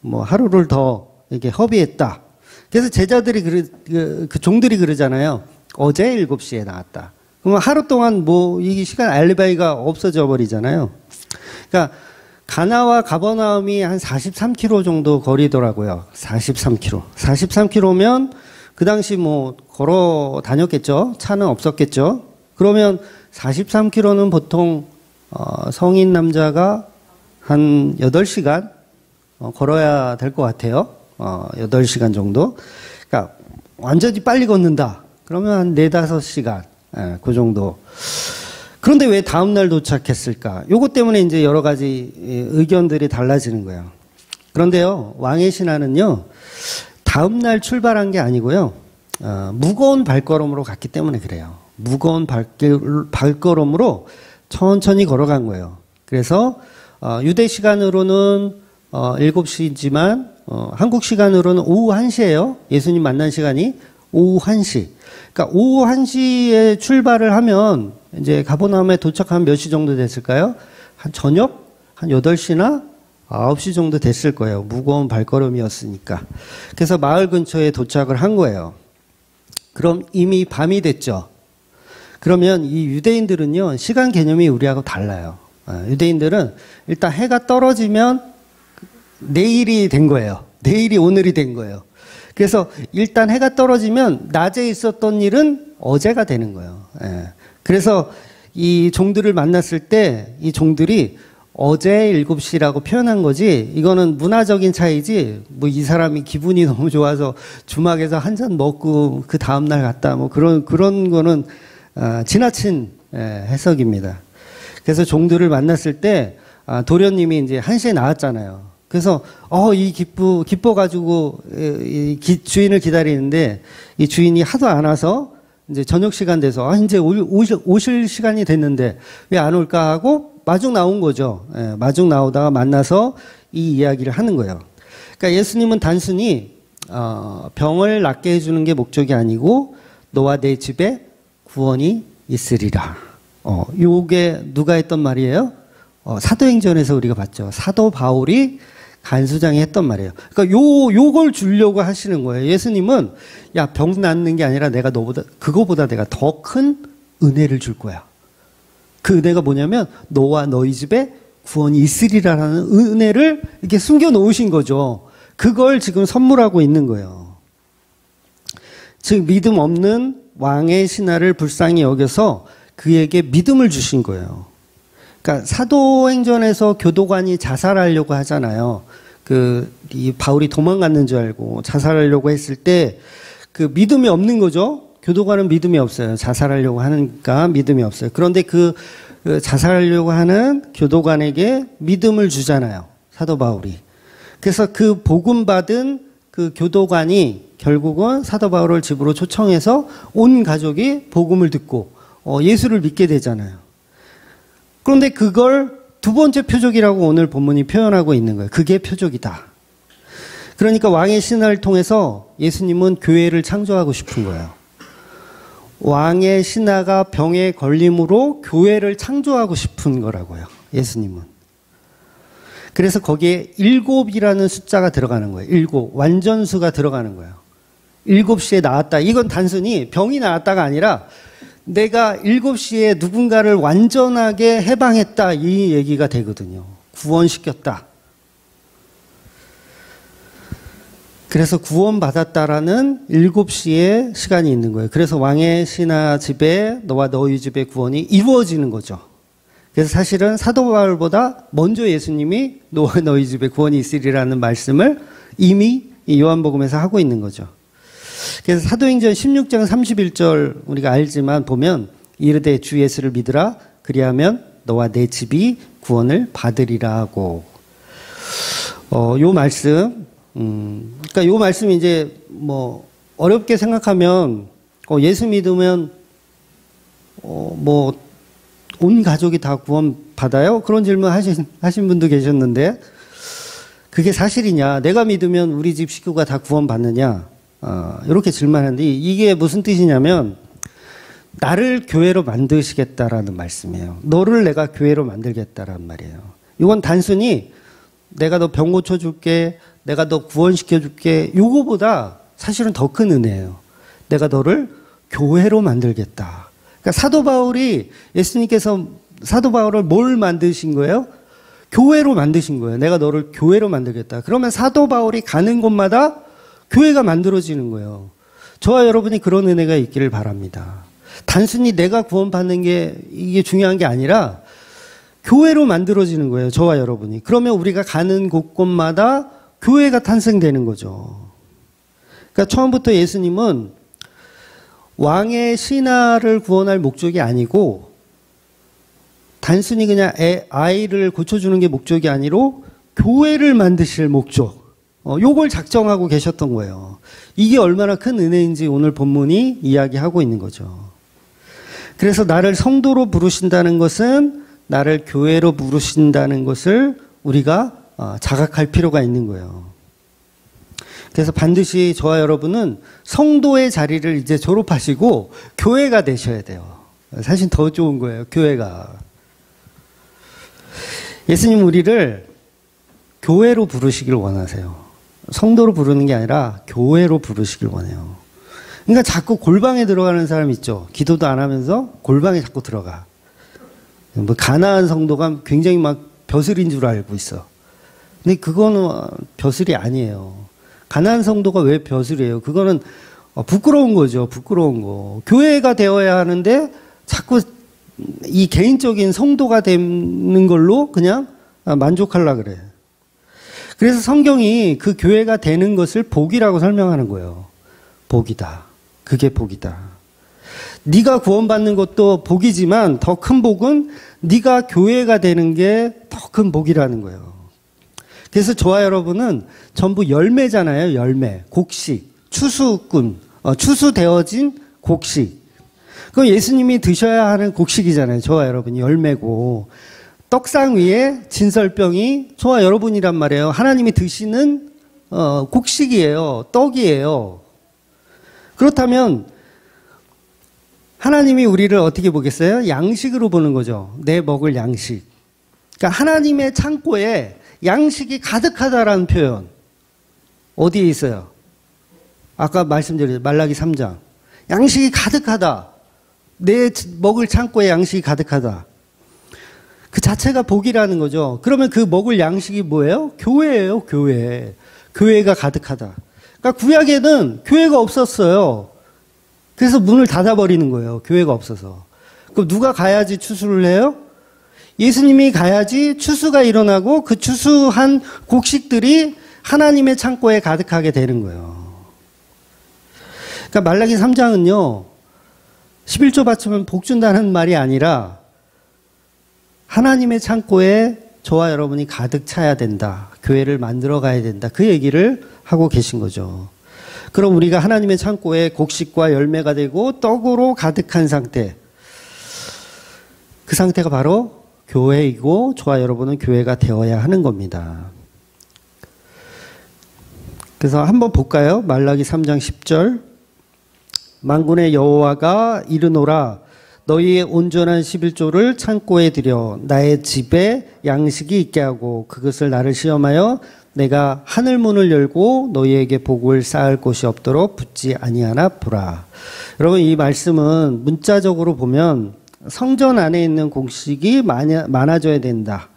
뭐 하루를 더 이렇게 허비했다. 그래서 제자들이 그 종들이 그러잖아요. 어제 7시에 나왔다. 그러면 하루 동안 뭐 이 시간 알리바이가 없어져 버리잖아요. 그러니까 가나와 가버나움이 한 43km 정도 거리더라고요. 43km. 43km면 그 당시 뭐 걸어 다녔겠죠. 차는 없었겠죠. 그러면 43km는 보통 성인 남자가 한 8시간 걸어야 될 것 같아요. 8시간 정도. 그러니까 완전히 빨리 걷는다. 그러면 한 4-5시간. 그 정도. 그런데 왜 다음날 도착했을까? 요것 때문에 이제 여러 가지 의견들이 달라지는 거예요. 그런데요, 왕의 신하는요, 다음날 출발한 게 아니고요, 무거운 발걸음으로 갔기 때문에 그래요. 무거운 발걸음으로 천천히 걸어간 거예요. 그래서, 유대 시간으로는 7시지만, 한국 시간으로는 오후 1시예요. 예수님 만난 시간이 오후 1시. 그러니까 오후 1시에 출발을 하면 이제 가버나움에 도착하면 몇 시 정도 됐을까요? 한 저녁 한 8시나 9시 정도 됐을 거예요. 무거운 발걸음이었으니까. 그래서 마을 근처에 도착을 한 거예요. 그럼 이미 밤이 됐죠. 그러면 이 유대인들은요, 시간 개념이 우리하고 달라요. 유대인들은 일단 해가 떨어지면 내일이 된 거예요. 내일이 오늘이 된 거예요. 그래서 일단 해가 떨어지면 낮에 있었던 일은 어제가 되는 거예요. 그래서 이 종들을 만났을 때 이 종들이 어제 7시라고 표현한 거지, 이거는 문화적인 차이지, 뭐 이 사람이 기분이 너무 좋아서 주막에서 한 잔 먹고 그 다음날 갔다, 뭐 그런 거는 지나친 해석입니다. 그래서 종들을 만났을 때 도련님이 이제 1시에 나왔잖아요. 그래서 기뻐가지고 주인을 기다리는데 이 주인이 하도 안 와서 이제 저녁 시간 돼서 이제 오실 시간이 됐는데 왜 안 올까 하고 마중 나온 거죠. 마중 나오다가 만나서 이 이야기를 하는 거예요. 그러니까 예수님은 단순히 병을 낫게 해주는 게 목적이 아니고 너와 내 집에 구원이 있으리라. 요게 누가 했던 말이에요? 사도행전에서 우리가 봤죠. 사도 바울이 간수장이 했던 말이에요. 그러니까 요걸 주려고 하시는 거예요. 예수님은 병 낫는 게 아니라 그거보다 내가 더 큰 은혜를 줄 거야. 그 은혜가 뭐냐면 너와 너희 집에 구원이 있으리라는 은혜를 이렇게 숨겨 놓으신 거죠. 그걸 지금 선물하고 있는 거예요. 즉 믿음 없는 왕의 신하를 불쌍히 여겨서 그에게 믿음을 주신 거예요. 그러니까 사도행전에서 교도관이 자살하려고 하잖아요. 이 바울이 도망갔는 줄 알고 자살하려고 했을 때 그 믿음이 없는 거죠. 교도관은 믿음이 없어요. 자살하려고 하니까 믿음이 없어요. 그런데 그 자살하려고 하는 교도관에게 믿음을 주잖아요. 사도 바울이. 그래서 그 복음 받은 그 교도관이 결국은 사도 바울을 집으로 초청해서 온 가족이 복음을 듣고 예수를 믿게 되잖아요. 그런데 그걸 두 번째 표적이라고 오늘 본문이 표현하고 있는 거예요. 그게 표적이다. 그러니까 왕의 신하를 통해서 예수님은 교회를 창조하고 싶은 거예요. 왕의 신하가 병에 걸림으로 교회를 창조하고 싶은 거라고요. 예수님은. 그래서 거기에 7이라는 숫자가 들어가는 거예요. 7. 완전수가 들어가는 거예요. 7시에 나왔다. 이건 단순히 병이 나왔다가 아니라 내가 7시에 누군가를 완전하게 해방했다, 이 얘기가 되거든요. 구원시켰다. 그래서 구원받았다라는 7시의 시간이 있는 거예요. 그래서 왕의 신하 집에 너와 너희 집의 구원이 이루어지는 거죠. 그래서 사실은 사도 바울보다 먼저 예수님이 너와 너희 집에 구원이 있으리라는 말씀을 이미 요한복음에서 하고 있는 거죠. 그래서 사도행전 16장 31절 우리가 알지만 보면 이르되 주 예수를 믿으라 그리하면 너와 내 집이 구원을 받으리라 하고, 요 말씀, 그러니까 요 말씀이 이제 뭐 어렵게 생각하면 예수 믿으면 뭐 온 가족이 다 구원 받아요? 그런 질문 하신 분도 계셨는데, 그게 사실이냐? 내가 믿으면 우리 집 식구가 다 구원 받느냐? 이렇게 질문하는데, 이게 무슨 뜻이냐면, 나를 교회로 만드시겠다라는 말씀이에요. 너를 내가 교회로 만들겠다라는 말이에요. 이건 단순히 내가 너 병 고쳐줄게, 내가 너 구원시켜줄게, 요거보다 사실은 더 큰 은혜예요. 내가 너를 교회로 만들겠다. 그러니까 사도 바울이, 예수님께서 사도 바울을 뭘 만드신 거예요? 교회로 만드신 거예요. 내가 너를 교회로 만들겠다. 그러면 사도 바울이 가는 곳마다 교회가 만들어지는 거예요. 저와 여러분이 그런 은혜가 있기를 바랍니다. 단순히 내가 구원받는 게 이게 중요한 게 아니라 교회로 만들어지는 거예요. 저와 여러분이. 그러면 우리가 가는 곳곳마다 교회가 탄생되는 거죠. 그러니까 처음부터 예수님은 왕의 신하를 구원할 목적이 아니고 단순히 그냥 아이를 고쳐주는 게 목적이 아니로 교회를 만드실 목적. 요걸 작정하고 계셨던 거예요. 이게 얼마나 큰 은혜인지 오늘 본문이 이야기하고 있는 거죠. 그래서 나를 성도로 부르신다는 것은 나를 교회로 부르신다는 것을 우리가 자각할 필요가 있는 거예요. 그래서 반드시 저와 여러분은 성도의 자리를 이제 졸업하시고 교회가 되셔야 돼요. 사실 더 좋은 거예요. 교회가. 예수님 우리를 교회로 부르시길 원하세요. 성도로 부르는 게 아니라 교회로 부르시길 원해요. 그러니까 자꾸 골방에 들어가는 사람 있죠. 기도도 안 하면서 골방에 자꾸 들어가. 뭐 가나안 성도가 굉장히 막 벼슬인 줄 알고 있어. 근데 그거는 벼슬이 아니에요. 가나안 성도가 왜 벼슬이에요? 그거는 부끄러운 거죠. 부끄러운 거. 교회가 되어야 하는데 자꾸 이 개인적인 성도가 되는 걸로 그냥 만족하려고 그래. 그래서 성경이 그 교회가 되는 것을 복이라고 설명하는 거예요. 복이다. 그게 복이다. 네가 구원받는 것도 복이지만 더 큰 복은 네가 교회가 되는 게 더 큰 복이라는 거예요. 그래서 저와 여러분은 전부 열매잖아요. 열매, 곡식, 추수꾼, 추수되어진 곡식. 그건 예수님이 드셔야 하는 곡식이잖아요. 저와 여러분이 열매고 떡상 위에 진설병이 저와 여러분이란 말이에요. 하나님이 드시는 곡식이에요. 떡이에요. 그렇다면 하나님이 우리를 어떻게 보겠어요? 양식으로 보는 거죠. 내 먹을 양식. 그러니까 하나님의 창고에 양식이 가득하다라는 표현. 어디에 있어요? 아까 말씀드린 말라기 3장. 양식이 가득하다. 내 먹을 창고에 양식이 가득하다. 그 자체가 복이라는 거죠. 그러면 그 먹을 양식이 뭐예요? 교회예요, 교회. 교회가 가득하다. 그러니까 구약에는 교회가 없었어요. 그래서 문을 닫아버리는 거예요. 교회가 없어서. 그럼 누가 가야지 추수를 해요? 예수님이 가야지 추수가 일어나고 그 추수한 곡식들이 하나님의 창고에 가득하게 되는 거예요. 그러니까 말라기 3장은요. 11조 바치면 복 준다는 말이 아니라 하나님의 창고에 저와 여러분이 가득 차야 된다. 교회를 만들어 가야 된다. 그 얘기를 하고 계신 거죠. 그럼 우리가 하나님의 창고에 곡식과 열매가 되고 떡으로 가득한 상태. 그 상태가 바로 교회이고 저와 여러분은 교회가 되어야 하는 겁니다. 그래서 한번 볼까요? 말라기 3장 10절. 만군의 여호와가 이르노라 너희의 온전한 11조를 창고에 들여 나의 집에 양식이 있게 하고 그것을 나를 시험하여 내가 하늘 문을 열고 너희에게 복을 쌓을 곳이 없도록 붙지 아니하나 보라. 여러분 이 말씀은 문자적으로 보면 성전 안에 있는 곡식이 많아져야 된다.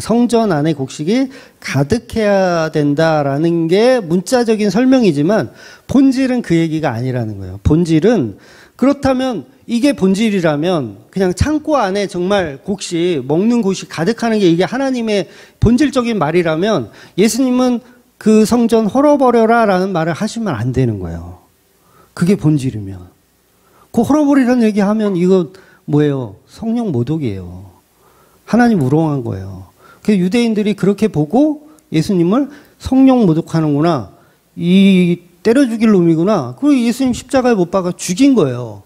성전 안에 곡식이 가득해야 된다라는 게 문자적인 설명이지만 본질은 그 얘기가 아니라는 거예요. 본질은 그렇다면 이게 본질이라면 그냥 창고 안에 정말 곡식, 먹는 곳이 가득하는 게 이게 하나님의 본질적인 말이라면 예수님은 그 성전 헐어버려라 라는 말을 하시면 안 되는 거예요. 그게 본질이면. 그 헐어버리라는 얘기하면 이거 뭐예요? 성령 모독이에요. 하나님 우롱한 거예요. 그 유대인들이 그렇게 보고 예수님을 성령 모독하는구나. 이 때려 죽일 놈이구나. 그리고 예수님 십자가에 못 박아 죽인 거예요.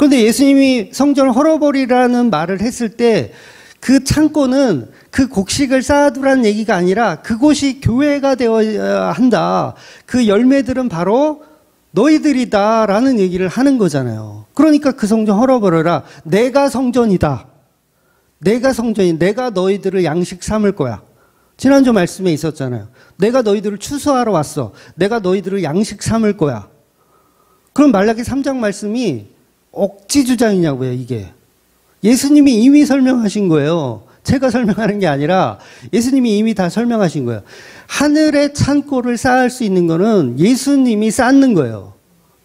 그런데 예수님이 성전을 헐어버리라는 말을 했을 때 그 창고는 그 곡식을 쌓아두라는 얘기가 아니라 그곳이 교회가 되어야 한다. 그 열매들은 바로 너희들이다라는 얘기를 하는 거잖아요. 그러니까 그 성전 헐어버려라. 내가 성전이다. 내가 성전이, 내가 너희들을 양식 삼을 거야. 지난주 말씀에 있었잖아요. 내가 너희들을 추수하러 왔어. 내가 너희들을 양식 삼을 거야. 그럼 말라기 3장 말씀이 억지 주장이냐고요, 이게. 예수님이 이미 설명하신 거예요. 제가 설명하는 게 아니라 예수님이 이미 다 설명하신 거예요. 하늘의 창고를 쌓을 수 있는 거는 예수님이 쌓는 거예요.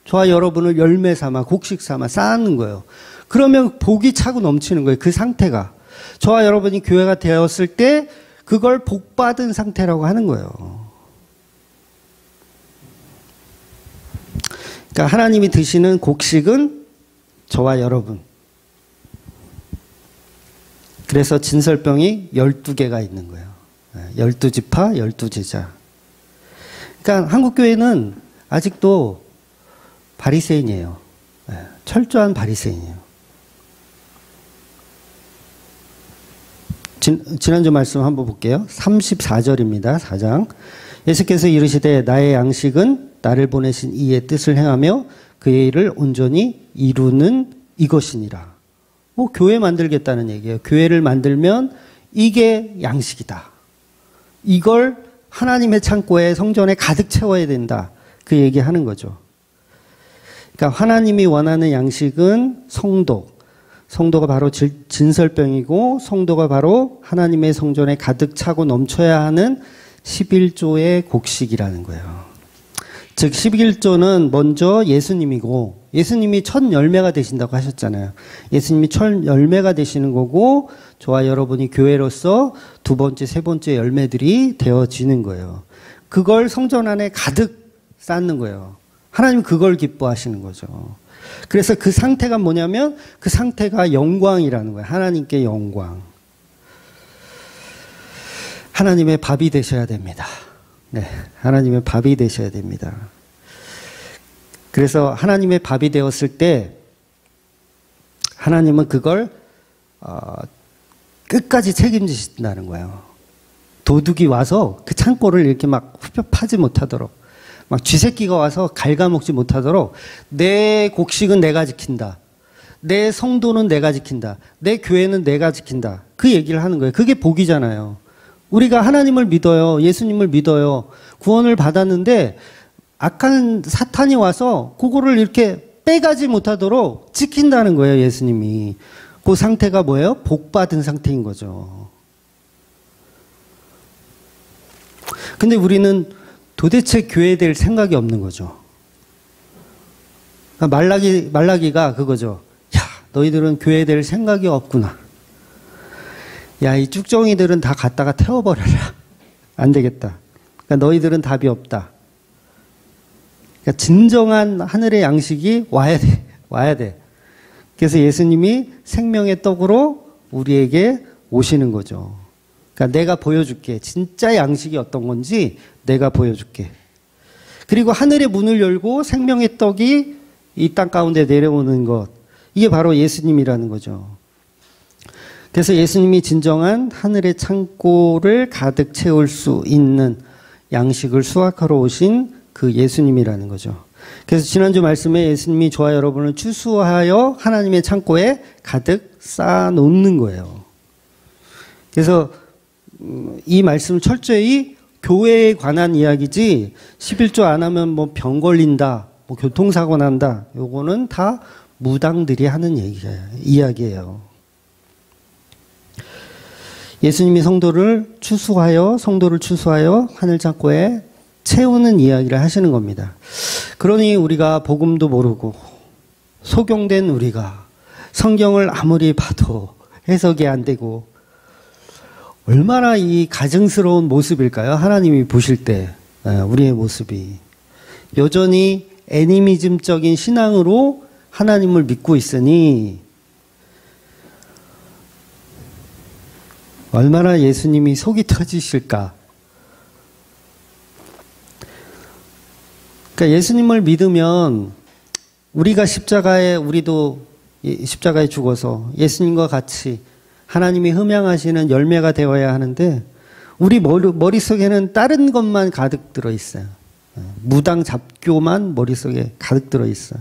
저와 여러분을 열매 삼아, 곡식 삼아 쌓는 거예요. 그러면 복이 차고 넘치는 거예요. 그 상태가. 저와 여러분이 교회가 되었을 때 그걸 복받은 상태라고 하는 거예요. 그러니까 하나님이 드시는 곡식은 저와 여러분. 그래서 진설병이 12개가 있는 거예요. 12지파, 12제자. 그러니까 한국교회는 아직도 바리새인이에요. 철저한 바리새인이에요. 지난주 말씀 한번 볼게요. 34절입니다. 4장. 예수께서 이르시되 나의 양식은 나를 보내신 이의 뜻을 행하며 그의 일을 온전히 이루는 이것이니라. 교회 만들겠다는 얘기예요. 교회를 만들면 이게 양식이다. 이걸 하나님의 창고에 성전에 가득 채워야 된다. 그 얘기하는 거죠. 그러니까 하나님이 원하는 양식은 성도. 성도가 바로 진설병이고 성도가 바로 하나님의 성전에 가득 차고 넘쳐야 하는 11조의 곡식이라는 거예요. 즉 11조는 먼저 예수님이고 예수님이 첫 열매가 되신다고 하셨잖아요. 예수님이 첫 열매가 되시는 거고 저와 여러분이 교회로서 두 번째, 세 번째 열매들이 되어지는 거예요. 그걸 성전 안에 가득 쌓는 거예요. 하나님 그걸 기뻐하시는 거죠. 그래서 그 상태가 뭐냐면 그 상태가 영광이라는 거예요. 하나님께 영광. 하나님의 밥이 되셔야 됩니다. 네, 하나님의 밥이 되셔야 됩니다. 그래서 하나님의 밥이 되었을 때 하나님은 그걸 끝까지 책임지신다는 거예요. 도둑이 와서 그 창고를 이렇게 막 후벼 파지 못하도록 막 쥐새끼가 와서 갉아먹지 못하도록 내 곡식은 내가 지킨다. 내 성도는 내가 지킨다. 내 교회는 내가 지킨다. 그 얘기를 하는 거예요. 그게 복이잖아요. 우리가 하나님을 믿어요. 예수님을 믿어요. 구원을 받았는데 악한 사탄이 와서 그거를 이렇게 빼가지 못하도록 지킨다는 거예요. 예수님이. 그 상태가 뭐예요? 복받은 상태인 거죠. 근데 우리는 도대체 교회 될 생각이 없는 거죠. 말라기가 그거죠. 야, 너희들은 교회 될 생각이 없구나. 야, 이 쭉정이들은 다 갖다가 태워버려라. 안 되겠다. 그러니까 너희들은 답이 없다. 그러니까 진정한 하늘의 양식이 와야 돼. 와야 돼. 그래서 예수님이 생명의 떡으로 우리에게 오시는 거죠. 그러니까 내가 보여줄게. 진짜 양식이 어떤 건지 내가 보여줄게. 그리고 하늘의 문을 열고 생명의 떡이 이 땅 가운데 내려오는 것. 이게 바로 예수님이라는 거죠. 그래서 예수님이 진정한 하늘의 창고를 가득 채울 수 있는 양식을 수확하러 오신 그 예수님이라는 거죠. 그래서 지난주 말씀에 예수님이 저와 여러분을 추수하여 하나님의 창고에 가득 쌓아놓는 거예요. 그래서 이 말씀은 철저히 교회에 관한 이야기지 11조 안 하면 뭐 병 걸린다, 뭐 교통사고 난다. 요거는 다 무당들이 하는 이야기예요. 예수님이 성도를 추수하여 하늘 창고에 채우는 이야기를 하시는 겁니다. 그러니 우리가 복음도 모르고 소경된 우리가 성경을 아무리 봐도 해석이 안 되고 얼마나 이 가증스러운 모습일까요? 하나님이 보실 때 우리의 모습이 여전히 애니미즘적인 신앙으로 하나님을 믿고 있으니 얼마나 예수님이 속이 터지실까. 그러니까 예수님을 믿으면 우리가 십자가에 우리도 십자가에 죽어서 예수님과 같이 하나님이 흠양하시는 열매가 되어야 하는데 우리 머릿속에는 다른 것만 가득 들어있어요. 무당 잡교만 머릿속에 가득 들어있어요.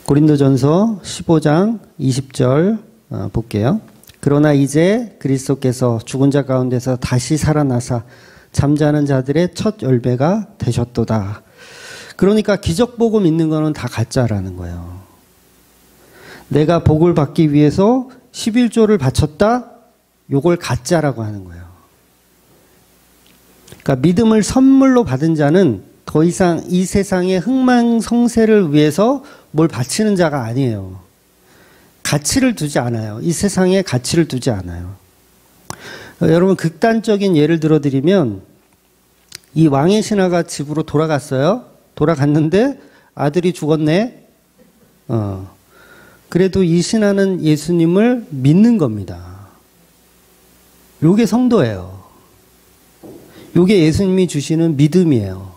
고린도전서 15장 20절 볼게요. 그러나 이제 그리스도께서 죽은 자 가운데서 다시 살아나사 잠자는 자들의 첫 열매가 되셨도다. 그러니까 기적 보고 믿는 거는 다 가짜라는 거예요. 내가 복을 받기 위해서 11조를 바쳤다? 요걸 가짜라고 하는 거예요. 그러니까 믿음을 선물로 받은 자는 더 이상 이 세상의 흥망성쇠를 위해서 뭘 바치는 자가 아니에요. 가치를 두지 않아요. 이 세상에 가치를 두지 않아요. 여러분 극단적인 예를 들어드리면 이 왕의 신하가 집으로 돌아갔어요. 돌아갔는데 아들이 죽었네. 그래도 이 신하는 예수님을 믿는 겁니다. 요게 성도예요. 요게 예수님이 주시는 믿음이에요.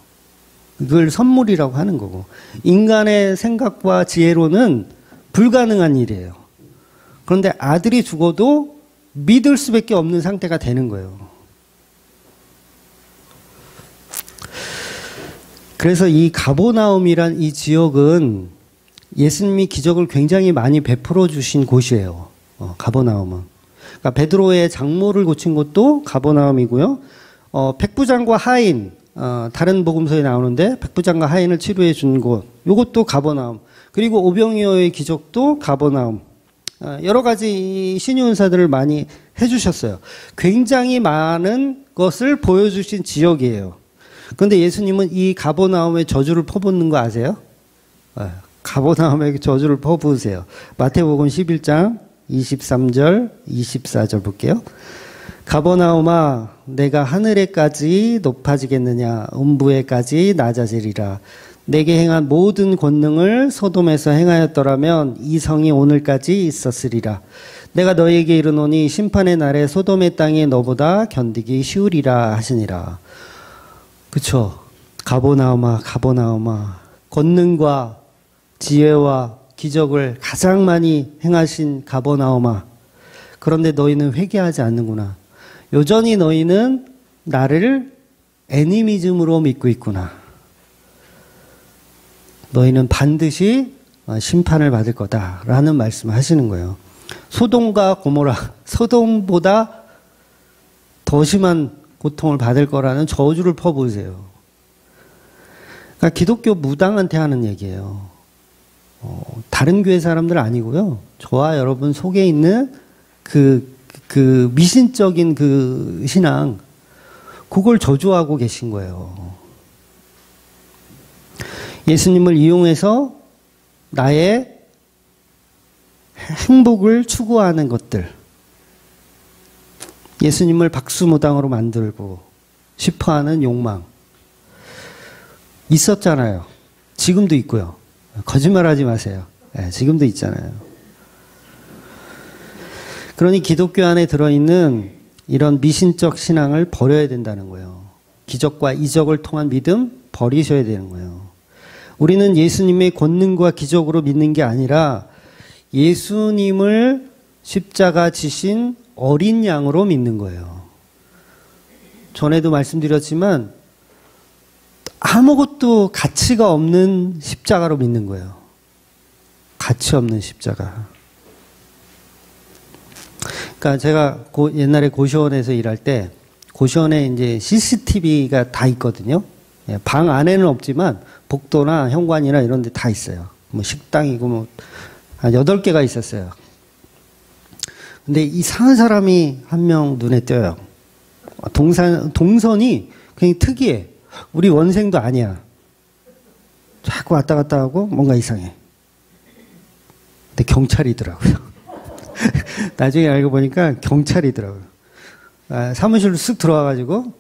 그걸 선물이라고 하는 거고. 인간의 생각과 지혜로는 불가능한 일이에요. 그런데 아들이 죽어도 믿을 수밖에 없는 상태가 되는 거예요. 그래서 이 가버나움이란 이 지역은 예수님이 기적을 굉장히 많이 베풀어 주신 곳이에요. 가버나움은. 그러니까 베드로의 장모를 고친 곳도 가버나움이고요. 백부장과 하인, 다른 복음서에 나오는데 백부장과 하인을 치료해 준 곳, 이것도 가버나움. 그리고 오병이어의 기적도 가버나움. 여러 가지 신유은사들을 많이 해주셨어요. 굉장히 많은 것을 보여주신 지역이에요. 그런데 예수님은 이 가버나움에 저주를 퍼붓는 거 아세요? 가버나움에 저주를 퍼부으세요. 마태복음 11장 23절, 24절 볼게요. 가버나움아, 내가 하늘에까지 높아지겠느냐? 음부에까지 낮아지리라. 내게 행한 모든 권능을 소돔에서 행하였더라면 이 성이 오늘까지 있었으리라. 내가 너에게 이르노니 심판의 날에 소돔의 땅이 너보다 견디기 쉬우리라 하시니라. 그쵸? 가버나움아, 가버나움아. 권능과 지혜와 기적을 가장 많이 행하신 가버나움아. 그런데 너희는 회개하지 않는구나. 여전히 너희는 나를 애니미즘으로 믿고 있구나. 너희는 반드시 심판을 받을 거다라는 말씀을 하시는 거예요. 소돔과 고모라, 소돔보다 더 심한 고통을 받을 거라는 저주를 퍼부으세요. 그러니까 기독교 무당한테 하는 얘기예요. 다른 교회 사람들 아니고요. 저와 여러분 속에 있는 그 미신적인 그 신앙, 그걸 저주하고 계신 거예요. 예수님을 이용해서 나의 행복을 추구하는 것들, 예수님을 박수무당으로 만들고 싶어하는 욕망 있었잖아요. 지금도 있고요. 거짓말하지 마세요. 네, 지금도 있잖아요. 그러니 기독교 안에 들어있는 이런 미신적 신앙을 버려야 된다는 거예요. 기적과 이적을 통한 믿음 버리셔야 되는 거예요. 우리는 예수님의 권능과 기적으로 믿는 게 아니라 예수님을 십자가 지신 어린 양으로 믿는 거예요. 전에도 말씀드렸지만 아무것도 가치가 없는 십자가로 믿는 거예요. 가치 없는 십자가. 그러니까 제가 옛날에 고시원에서 일할 때 고시원에 이제 CCTV가 다 있거든요. 방 안에는 없지만 복도나 현관이나 이런 데 다 있어요. 뭐 식당이고 뭐 한 8개가 있었어요. 근데 이상한 사람이 한 명 눈에 띄어요. 동선이 굉장히 특이해. 우리 원생도 아니야. 자꾸 왔다 갔다 하고 뭔가 이상해. 근데 경찰이더라고요. 나중에 알고 보니까 경찰이더라고요. 사무실로 쓱 들어와가지고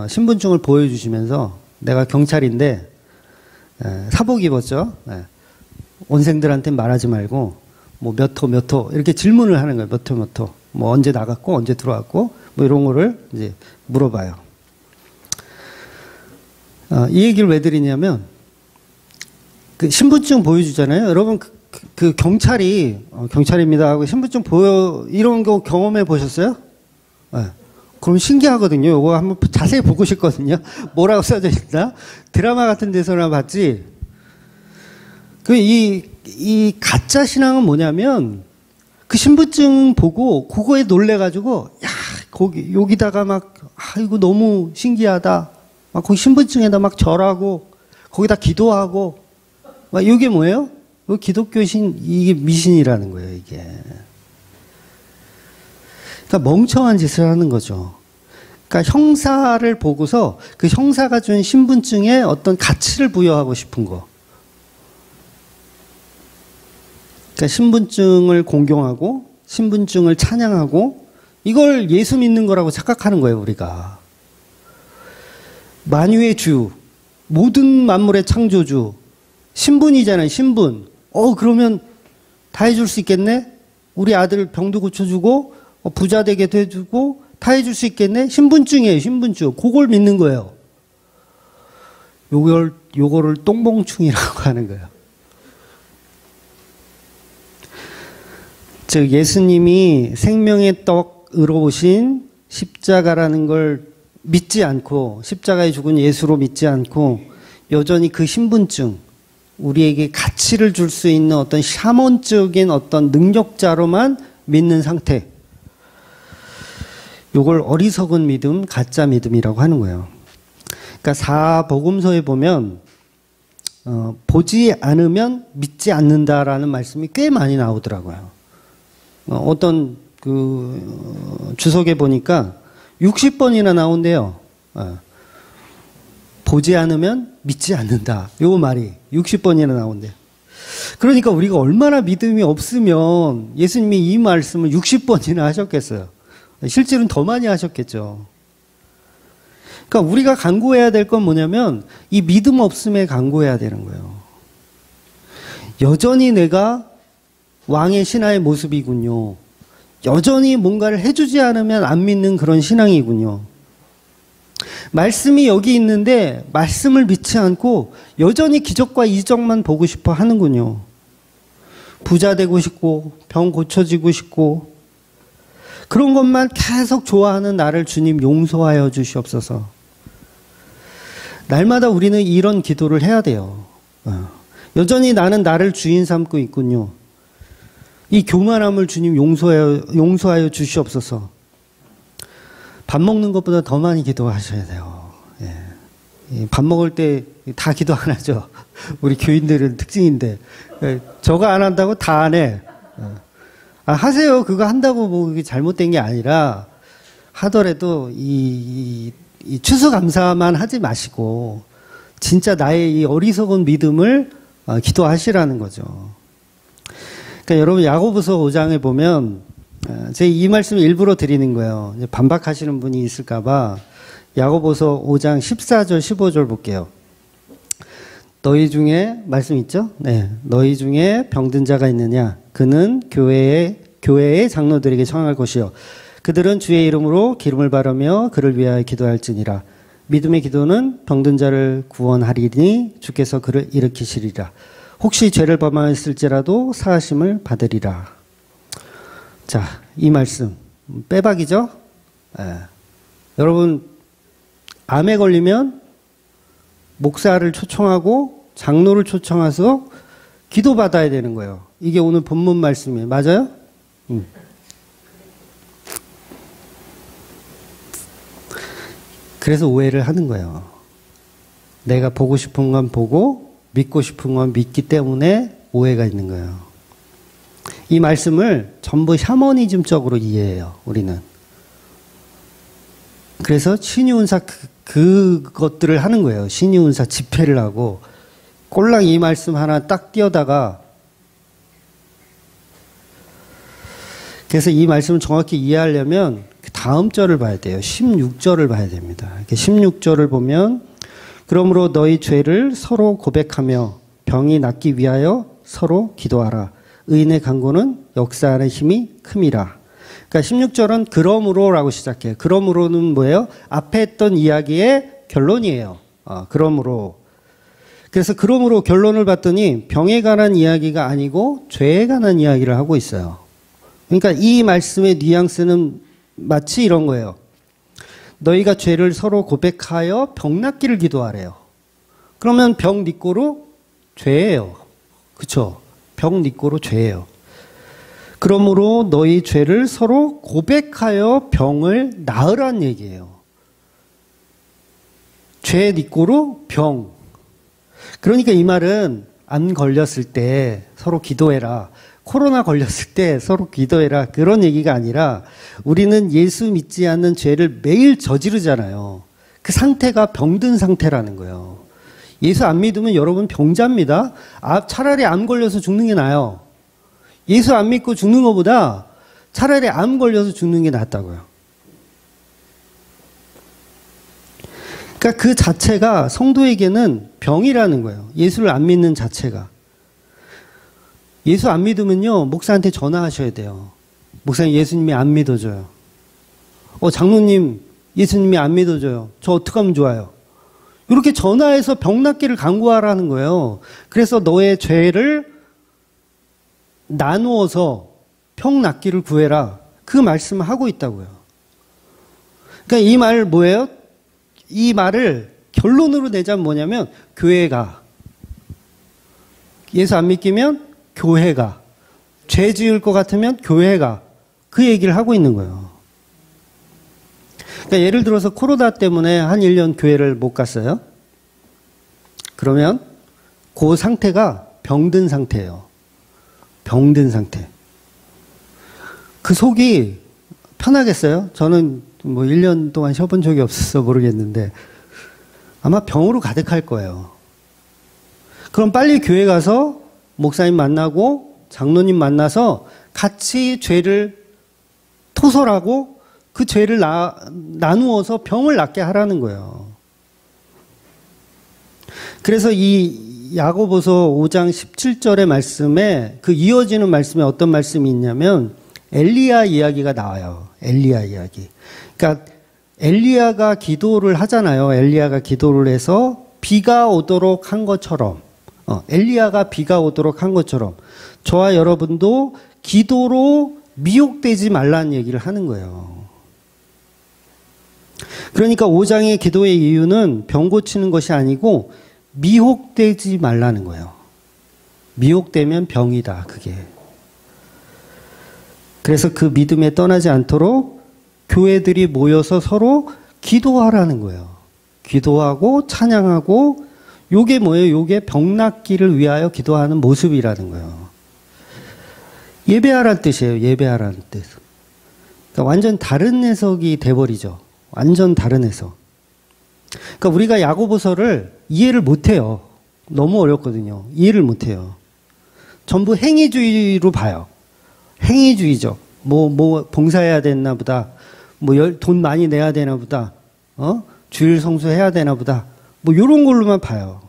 신분증을 보여주시면서 내가 경찰인데 사복 입었죠. 원생들한테 말하지 말고 뭐 몇 호 이렇게 질문을 하는 거예요. 몇 호. 뭐 언제 나갔고 언제 들어왔고 뭐 이런 거를 이제 물어봐요. 이 얘기를 왜 드리냐면 그 신분증 보여주잖아요. 여러분 그 경찰이 경찰입니다 하고 신분증 이런 거 경험해 보셨어요? 네. 그럼 신기하거든요. 이거 한번 자세히 보고 싶거든요. 뭐라고 써져 있나? 드라마 같은 데서나 봤지. 이 가짜 신앙은 뭐냐면 그 신분증 보고 그거에 놀래가지고 야 여기다가 막 이거 너무 신기하다. 막 거기 신분증에다 막 절하고 거기다 기도하고 막 이게 뭐예요? 기독교신 이게 미신이라는 거예요. 이게. 그러니까 멍청한 짓을 하는 거죠. 그러니까 형사를 보고서 그 형사가 준 신분증에 어떤 가치를 부여하고 싶은 거. 그러니까 신분증을 공경하고 신분증을 찬양하고 이걸 예수 믿는 거라고 착각하는 거예요, 우리가. 만유의 주, 모든 만물의 창조주, 신분이잖아요, 신분. 그러면 다 해줄 수 있겠네? 우리 아들 병도 고쳐주고 부자 되게 해주고 다 해줄 수 있겠네? 신분증이에요, 신분증. 그걸 믿는 거예요. 요거를 똥봉충이라고 하는 거예요. 즉 예수님이 생명의 떡으로 오신 십자가라는 걸 믿지 않고 십자가에 죽은 예수로 믿지 않고 여전히 그 신분증 우리에게 가치를 줄 수 있는 어떤 샤먼적인 어떤 능력자로만 믿는 상태. 요걸 어리석은 믿음, 가짜 믿음이라고 하는 거예요. 그러니까 사복음서에 보면 보지 않으면 믿지 않는다라는 말씀이 꽤 많이 나오더라고요. 어떤 주석에 보니까 60번이나 나온대요. 보지 않으면 믿지 않는다. 요 말이 60번이나 나온대요. 그러니까 우리가 얼마나 믿음이 없으면 예수님이 이 말씀을 60번이나 하셨겠어요. 실제로는 더 많이 하셨겠죠. 그러니까 우리가 간구해야 될 건 뭐냐면 이 믿음 없음에 간구해야 되는 거예요. 여전히 내가 왕의 신하의 모습이군요. 여전히 뭔가를 해주지 않으면 안 믿는 그런 신앙이군요. 말씀이 여기 있는데 말씀을 믿지 않고 여전히 기적과 이적만 보고 싶어 하는군요. 부자 되고 싶고 병 고쳐지고 싶고 그런 것만 계속 좋아하는 나를 주님 용서하여 주시옵소서. 날마다 우리는 이런 기도를 해야 돼요. 여전히 나는 나를 주인 삼고 있군요. 이 교만함을 주님 용서하여 주시옵소서. 밥 먹는 것보다 더 많이 기도하셔야 돼요. 예. 밥 먹을 때 다 기도 안 하죠. 우리 교인들은 특징인데. 저거 안 한다고 다 안 해. 하세요. 그거 한다고 뭐 이게 잘못된 게 아니라 하더라도 이 추수감사만 하지 마시고 진짜 나의 이 어리석은 믿음을 기도하시라는 거죠. 그러니까 여러분 야고보서 5장에 보면 제가 이 말씀을 일부러 드리는 거예요. 반박하시는 분이 있을까봐 야고보서 5장 14절 15절 볼게요. 너희 중에 말씀 있죠? 네, 너희 중에 병든 자가 있느냐? 그는 교회의 장로들에게 청할 것이요. 그들은 주의 이름으로 기름을 바르며 그를 위하여 기도할지니라. 믿음의 기도는 병든 자를 구원하리니 주께서 그를 일으키시리라. 혹시 죄를 범하였을지라도 사하심을 받으리라. 자, 이 말씀 빼박이죠? 여러분 암에 걸리면 목사를 초청하고 장로를 초청해서 기도받아야 되는 거예요. 이게 오늘 본문 말씀이에요. 맞아요? 그래서 오해를 하는 거예요. 내가 보고 싶은 건 보고 믿고 싶은 건 믿기 때문에 오해가 있는 거예요. 이 말씀을 전부 샤머니즘적으로 이해해요. 우리는. 그래서 신유은사 그것들을 하는 거예요. 신유은사 집회를 하고 꼴랑 이 말씀 하나 딱 띄어다가 그래서 이 말씀을 정확히 이해하려면 다음 절을 봐야 돼요. 16절을 봐야 됩니다. 16절을 보면 그러므로 너희 죄를 서로 고백하며 병이 낫기 위하여 서로 기도하라. 의인의 간구는 역사하는 힘이 큼이라. 그러니까 16절은 그러므로라고 시작해요. 그러므로는 뭐예요? 앞에 했던 이야기의 결론이에요. 그러므로. 그래서 그러므로 결론을 봤더니 병에 관한 이야기가 아니고 죄에 관한 이야기를 하고 있어요. 그러니까 이 말씀의 뉘앙스는 마치 이런 거예요. 너희가 죄를 서로 고백하여 병 낫기를 기도하래요. 그러면 병 니꼬로 죄예요. 그렇죠? 병 니꼬로 죄예요. 그러므로 너희 죄를 서로 고백하여 병을 나으란 얘기예요. 죄 니꼬로 병. 그러니까 이 말은 암 걸렸을 때 서로 기도해라. 코로나 걸렸을 때 서로 기도해라. 그런 얘기가 아니라 우리는 예수 믿지 않는 죄를 매일 저지르잖아요. 그 상태가 병든 상태라는 거예요. 예수 안 믿으면 여러분 병자입니다. 차라리 암 걸려서 죽는 게 나아요. 예수 안 믿고 죽는 것보다 차라리 암 걸려서 죽는 게 낫다고요. 그러니까 그 자체가 성도에게는 병이라는 거예요. 예수를 안 믿는 자체가. 예수 안 믿으면요, 목사한테 전화하셔야 돼요. 목사님, 예수님이 안 믿어줘요. 장로님, 예수님이 안 믿어줘요. 저 어떻게 하면 좋아요? 이렇게 전화해서 병 낫기를 간구하라는 거예요. 그래서 너의 죄를 나누어서 병 낫기를 구해라. 그 말씀을 하고 있다고요. 그러니까 이 말 뭐예요? 이 말을 결론으로 내자면 뭐냐면 교회가, 예수 안 믿기면 교회가, 죄 지을 것 같으면 교회가, 그 얘기를 하고 있는 거예요. 그러니까 예를 들어서 코로나 때문에 한 1년 교회를 못 갔어요. 그러면 그 상태가 병든 상태예요. 병든 상태. 그 속이 편하겠어요? 저는 뭐 1년 동안 쉬어본 적이 없어서 모르겠는데 아마 병으로 가득할 거예요. 그럼 빨리 교회 가서 목사님 만나고 장로님 만나서 같이 죄를 토설하고 그 죄를 나누어서 병을 낫게 하라는 거예요. 그래서 이 야고보서 5장 17절의 말씀에 그 이어지는 말씀에 어떤 말씀이 있냐면 엘리야 이야기가 나와요. 엘리야 이야기. 그러니까 엘리야가 기도를 하잖아요. 엘리야가 기도를 해서 비가 오도록 한 것처럼, 엘리야가 비가 오도록 한 것처럼 저와 여러분도 기도로 미혹되지 말라는 얘기를 하는 거예요. 그러니까 5장의 기도의 이유는 병 고치는 것이 아니고 미혹되지 말라는 거예요. 미혹되면 병이다, 그게. 그래서 그 믿음에 떠나지 않도록 교회들이 모여서 서로 기도하라는 거예요. 기도하고 찬양하고, 요게 뭐예요? 요게 병 낫기를 위하여 기도하는 모습이라는 거예요. 예배하라는 뜻이에요. 예배하라는 뜻. 그러니까 완전 다른 해석이 돼버리죠. 완전 다른 해석. 그러니까 우리가 야고보서를 이해를 못해요. 너무 어렵거든요. 이해를 못해요. 전부 행위주의로 봐요. 행위주의죠. 뭐 봉사해야 되나 보다. 돈 많이 내야 되나 보다. 주일 성수해야 되나 보다. 요런 걸로만 봐요.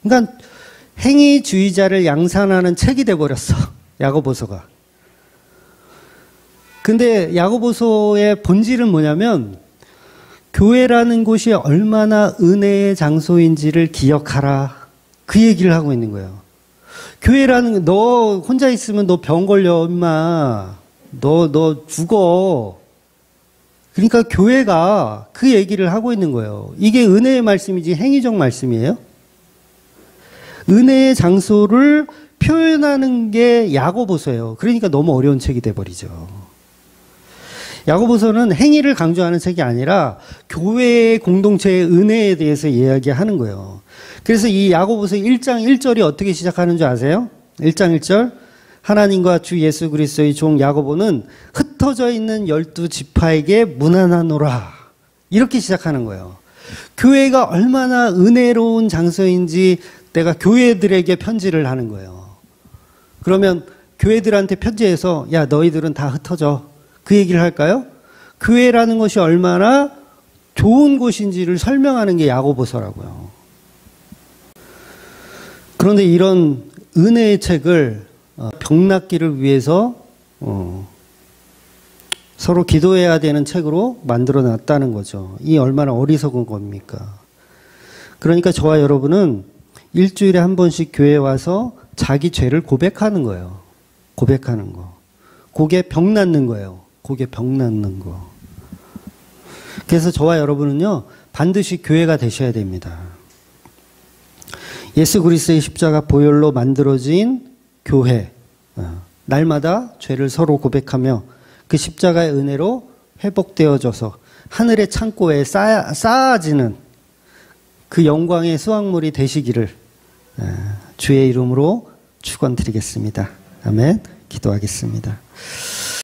그러니까 행위주의자를 양산하는 책이 돼버렸어. 야고보서가. 근데 야고보서의 본질은 뭐냐면 교회라는 곳이 얼마나 은혜의 장소인지를 기억하라. 그 얘기를 하고 있는 거예요. 교회라는, 너 혼자 있으면 너 병 걸려, 임마. 너 죽어. 그러니까 교회가 그 얘기를 하고 있는 거예요. 이게 은혜의 말씀이지 행위적 말씀이에요? 은혜의 장소를 표현하는 게 야고보서예요. 그러니까 너무 어려운 책이 돼버리죠. 야고보서는 행위를 강조하는 책이 아니라 교회의 공동체의 은혜에 대해서 이야기하는 거예요. 그래서 이 야고보서 1장 1절이 어떻게 시작하는 줄 아세요? 1장 1절. 하나님과 주 예수 그리스도의 종 야고보는 흩어져 있는 12지파에게 문안하노라. 이렇게 시작하는 거예요. 교회가 얼마나 은혜로운 장소인지 내가 교회들에게 편지를 하는 거예요. 그러면 교회들한테 편지해서 야, 너희들은 다 흩어져. 그 얘기를 할까요? 교회라는 것이 얼마나 좋은 곳인지를 설명하는 게 야고보서라고요. 그런데 이런 은혜의 책을 병 낫기를 위해서 서로 기도해야 되는 책으로 만들어 놨다는 거죠. 이 얼마나 어리석은 겁니까? 그러니까 저와 여러분은 일주일에 한 번씩 교회 와서 자기 죄를 고백하는 거예요. 고백하는 거. 그게 병 낫는 거예요. 그게 병 낫는 거. 그래서 저와 여러분은요, 반드시 교회가 되셔야 됩니다. 예수 그리스도의 십자가 보혈로 만들어진 교회. 날마다 죄를 서로 고백하며 그 십자가의 은혜로 회복되어져서 하늘의 창고에 쌓아지는 그 영광의 수확물이 되시기를 주의 이름으로 축원드리겠습니다. 아멘. 기도하겠습니다.